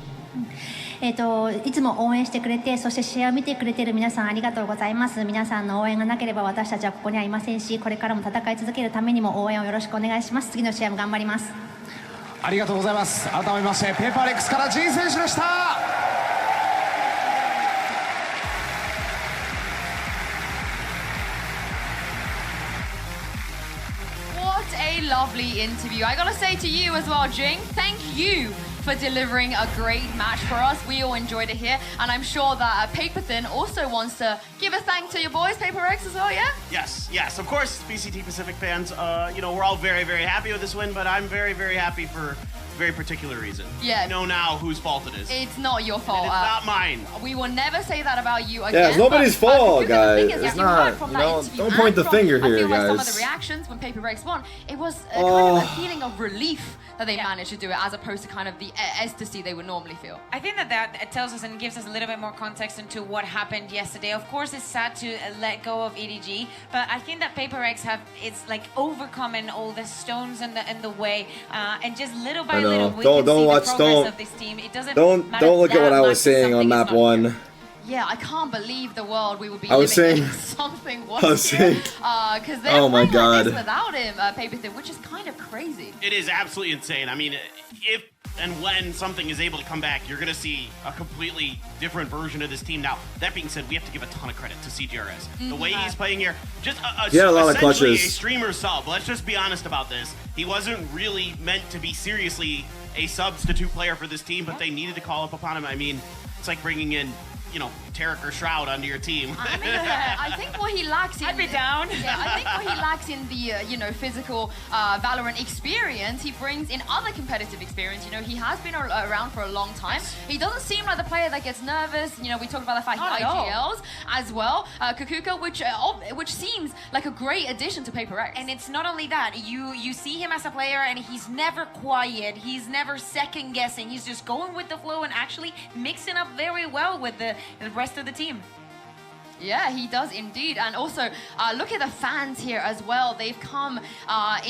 いつも応援してくれて、そして試合を見てくれている皆さんありがとうございます。皆さんの応援がなければ私たちはここにはいませんし、これからも戦い続けるためにも応援をよろしくお願いします。次の試合も頑張ります。ありがとうございます。改めましてペーパーレックスからジン選手でした。What a lovely interview. I gotta say to you as well, Jingg, thank you for delivering a great match for us. We all enjoyed it here, and I'm sure that Paper Thin also wants to give a thank to your boys, PRX as well, yeah? Yes, of course, VCT Pacific fans, we're all very, very happy with this win, but I'm very, very happy for a very particular reason. Yeah. I know now whose fault it is. It's not your fault. It's not mine. We will never say that about you again. Yeah, it's nobody's fault, guys. It's not, don't point the finger here, I feel like guys. some of the reactions when PRX won, it was kind of a feeling of relief that they managed to do it, as opposed to kind of the ecstasy they would normally feel. I think that tells us and gives us a little bit more context into what happened yesterday. Of course, it's sad to let go of EDG, but I think that PRX it's like overcoming all the stones in the way, and just little by little we can see the progress of this team. It doesn't matter. Don't look at what I was saying on map 1. Yeah, I can't believe the world we would be living in something worse here. Because they're oh my playing God. like this without him, Paper Thin, which is kind of crazy. It is absolutely insane. I mean, if and when something is able to come back, you're going to see a completely different version of this team. Now, that being said, we have to give a ton of credit to CGRS. The way he's playing here, just essentially a streamer sub. Let's just be honest about this. He wasn't really meant to be seriously a substitute player for this team, but they needed to call up upon him. I mean, it's like bringing in, Tarik or Shroud onto your team. I mean, I think what he lacks in... I'd be down. Yeah, I think what he lacks in the, physical Valorant experience, he brings in other competitive experience. He has been around for a long time. He doesn't seem like the player that gets nervous. We talked about the fact he IGLs as well. Kukuka, which seems like a great addition to PRX. And it's not only that. You see him as a player and he's never quiet. He's never second guessing. He's just going with the flow and actually mixing up very well with the rest of the team. Yeah, he does indeed. And also, look at the fans here as well. They've come I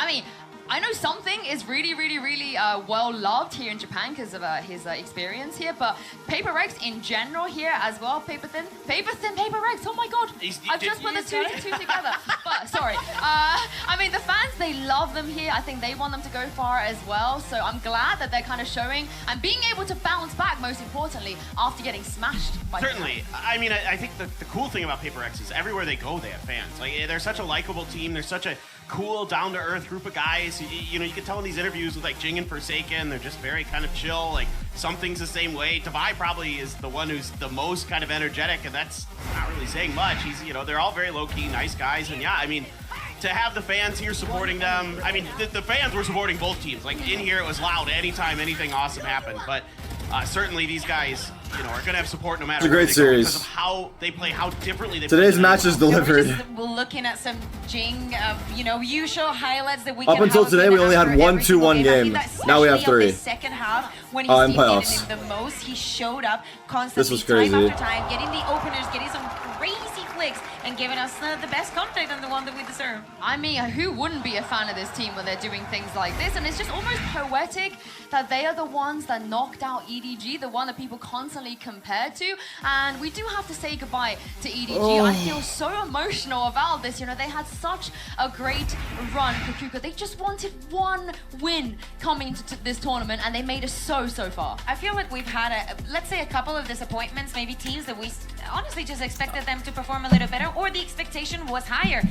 mean, I know something is really, really, really well loved here in Japan because of his experience here, but PRX in general here as well, Paper Thin, PRX, oh my god, I've just put the two together. But sorry, I mean the fans, they love them here. I think they want them to go far as well, so I'm glad that they're kind of showing and being able to bounce back, most importantly, after getting smashed by Certainly. I mean, I think the cool thing about PRX is everywhere they go, they have fans. Like, they're such a likable team, they're such a cool, down-to-earth group of guys. You can tell in these interviews with like Jingg and Forsaken, they're just very kind of chill. Like, something's the same way. Tavai probably is the one who's the most kind of energetic, and that's not really saying much. He's, they're all very low-key, nice guys, and yeah, I mean, to have the fans here supporting them. I mean, the fans were supporting both teams. Like, in here, it was loud anytime anything awesome happened, but certainly these guys you know, are going to have support no matter It's a great where they go series. because of how they play, how differently they Today's play. match is delivered. We're looking at some Jingg, you know, usual highlights that we Up can until have today, we only had after one every single 2-1 I game. think that Now we have especially 3. on the second half, when Oh, he's in needed playoffs. him the most, he showed up constantly, This was crazy. time after time, getting the openers, getting some crazy clicks, and giving us the best contact and the one that we deserve. I mean, who wouldn't be a fan of this team when they're doing things like this? And it's just almost poetic that they are the ones that knocked out EDG, the one that people constantly compare to. And we do have to say goodbye to EDG. I feel so emotional about this. You know, they had such a great run for Kuka. They just wanted one win coming to this tournament, and they made it so far. I feel like we've had, let's say, a couple of disappointments, maybe teams that we honestly just expected them to perform a little better, or the expectation was higher.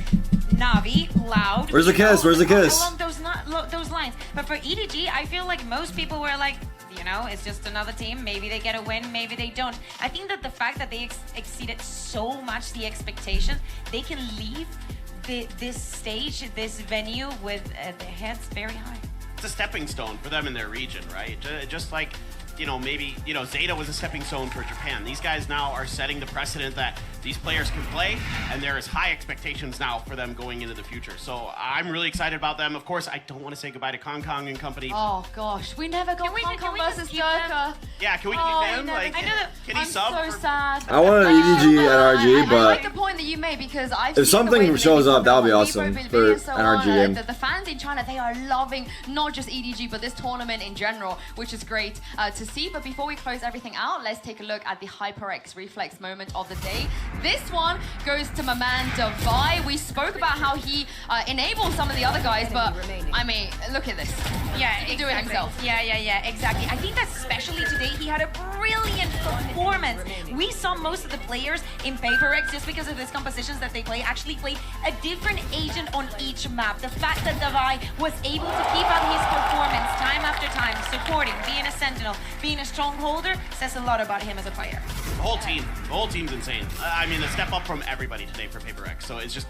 Navi, Cloud. Where's the kiss? Where's the kiss? Along those lines. But for EDG, I feel like most people were like, you know, it's just another team. Maybe they get a win, maybe they don't. I think that the fact that they exceeded so much the expectations, they can leave this stage, this venue with their heads very high. It's a stepping stone for them in their region, right? Just like, you know, maybe, you know, Zeta was a stepping stone for Japan. These guys now are setting the precedent that these players can play, and there is high expectations now for them going into the future. So I'm really excited about them. Of course, I don't want to say goodbye to Kong Kong and company. Oh gosh, we never got Kong Kong versus Durka. Yeah, can we keep him? Like, I know that. can he I'm sub? so sad. I want an EDG at NRG, I like but the point that you made because I've if seen the way something that shows they've up, that would be been awesome being for so NRG on, game. the fans in China, they are loving not just EDG, but this tournament in general, which is great to see. But before we close everything out, let's take a look at the HyperX reflex moment of the day. This one goes to my man Devi. We spoke about how he enabled some of the other guys, but I mean, look at this. Yeah, he can do it himself. Yeah, exactly. I think that especially today, he had a brilliant performance. We saw most of the players in PRX, just because of these compositions that they play, actually play a different agent on each map. The fact that Devi was able to keep up his performance time after time, supporting, being a sentinel, being a strongholder, says a lot about him as a player. The whole team's insane. I mean, a step up from everybody today for PRX. So it's just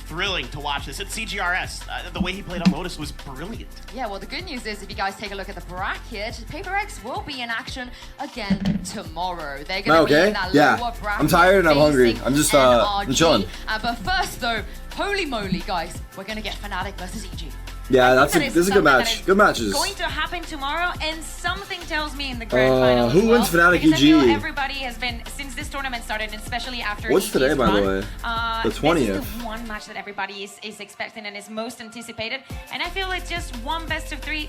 thrilling to watch this. It's CGRS. The way he played on Lotus was brilliant. Yeah, well, the good news is if you guys take a look at the bracket, PRX will be in action again tomorrow. They're going to be in that lower bracket. I'm tired and I'm hungry. I'm just I'm chilling. But first, though, holy moly, guys, we're going to get Fnatic versus EG. Yeah, this is a good match. Good matches. Going to happen tomorrow, and something tells me in the grand final. Who wins Fnatic because EG? I feel everybody has been, since this tournament started, and especially after What's EG's today, by run, the way? The 20th. This is the one match that everybody is expecting and is most anticipated. And I feel like just one best of 3.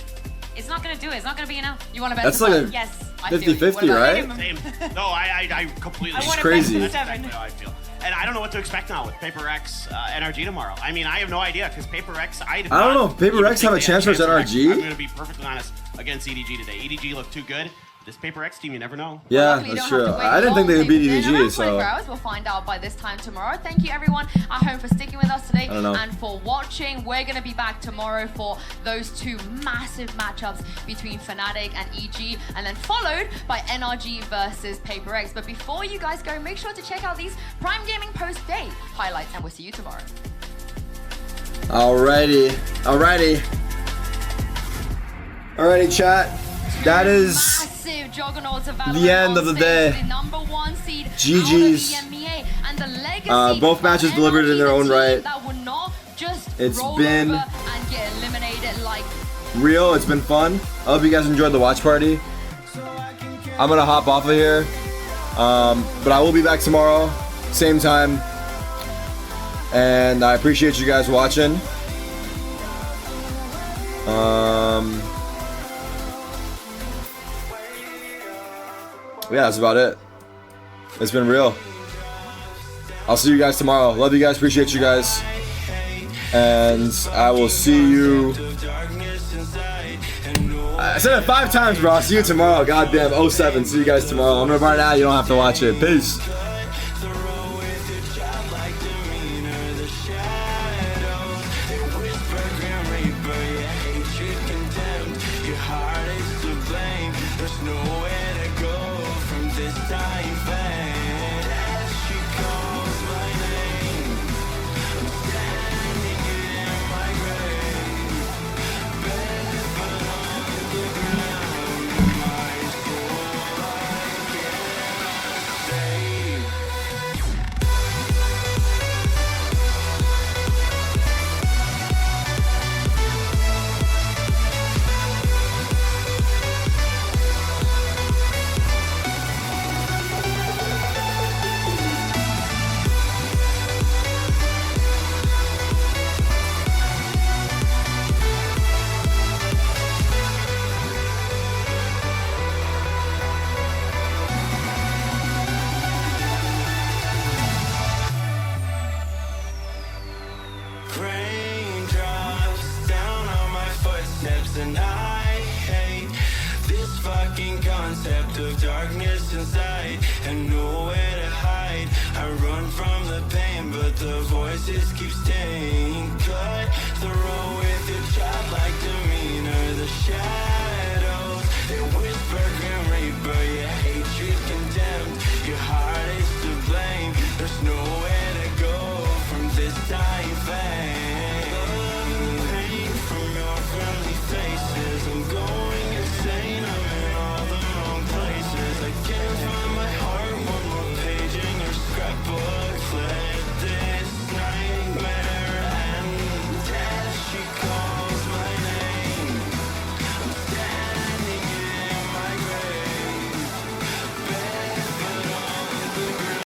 It's not going to do it. It's not going to be enough. You want a That's best like a yes. 50-50, right? Same. No, I completely. It's crazy. That's exactly how I feel. And I don't know what to expect now with PRX NRG tomorrow. I mean, I have no idea because PRX. I don't know. PRX have a chance versus NRG? I'm going to be perfectly honest against EDG today. EDG looked too good. This PRX team, you never know. Yeah, that's true. I didn't think they would beat EDG, so. 24 hours, we'll find out by this time tomorrow. Thank you, everyone at home, for sticking with us today and for watching. We're going to be back tomorrow for those 2 massive matchups between Fnatic and EG, and then followed by NRG versus PRX. But before you guys go, make sure to check out these Prime Gaming post-day highlights, and we'll see you tomorrow. Alrighty, chat. That is the end of the day. GG's. Both matches delivered in their own right. It's been real. It's been fun. I hope you guys enjoyed the watch party. I'm gonna hop off of here, but I will be back tomorrow, same time. And I appreciate you guys watching. Yeah, that's about it. It's been real. I'll see you guys tomorrow. Love you guys. Appreciate you guys. And I will see you. I said it 5 times, bro. I'll see you tomorrow. Goddamn 07. See you guys tomorrow. I'm gonna run it out. You don't have to watch it. Peace. I run from the pain, but the voices keep staying. Cut through with your childlike demeanor. The shadows, they whisper Grim Reaper, yeah.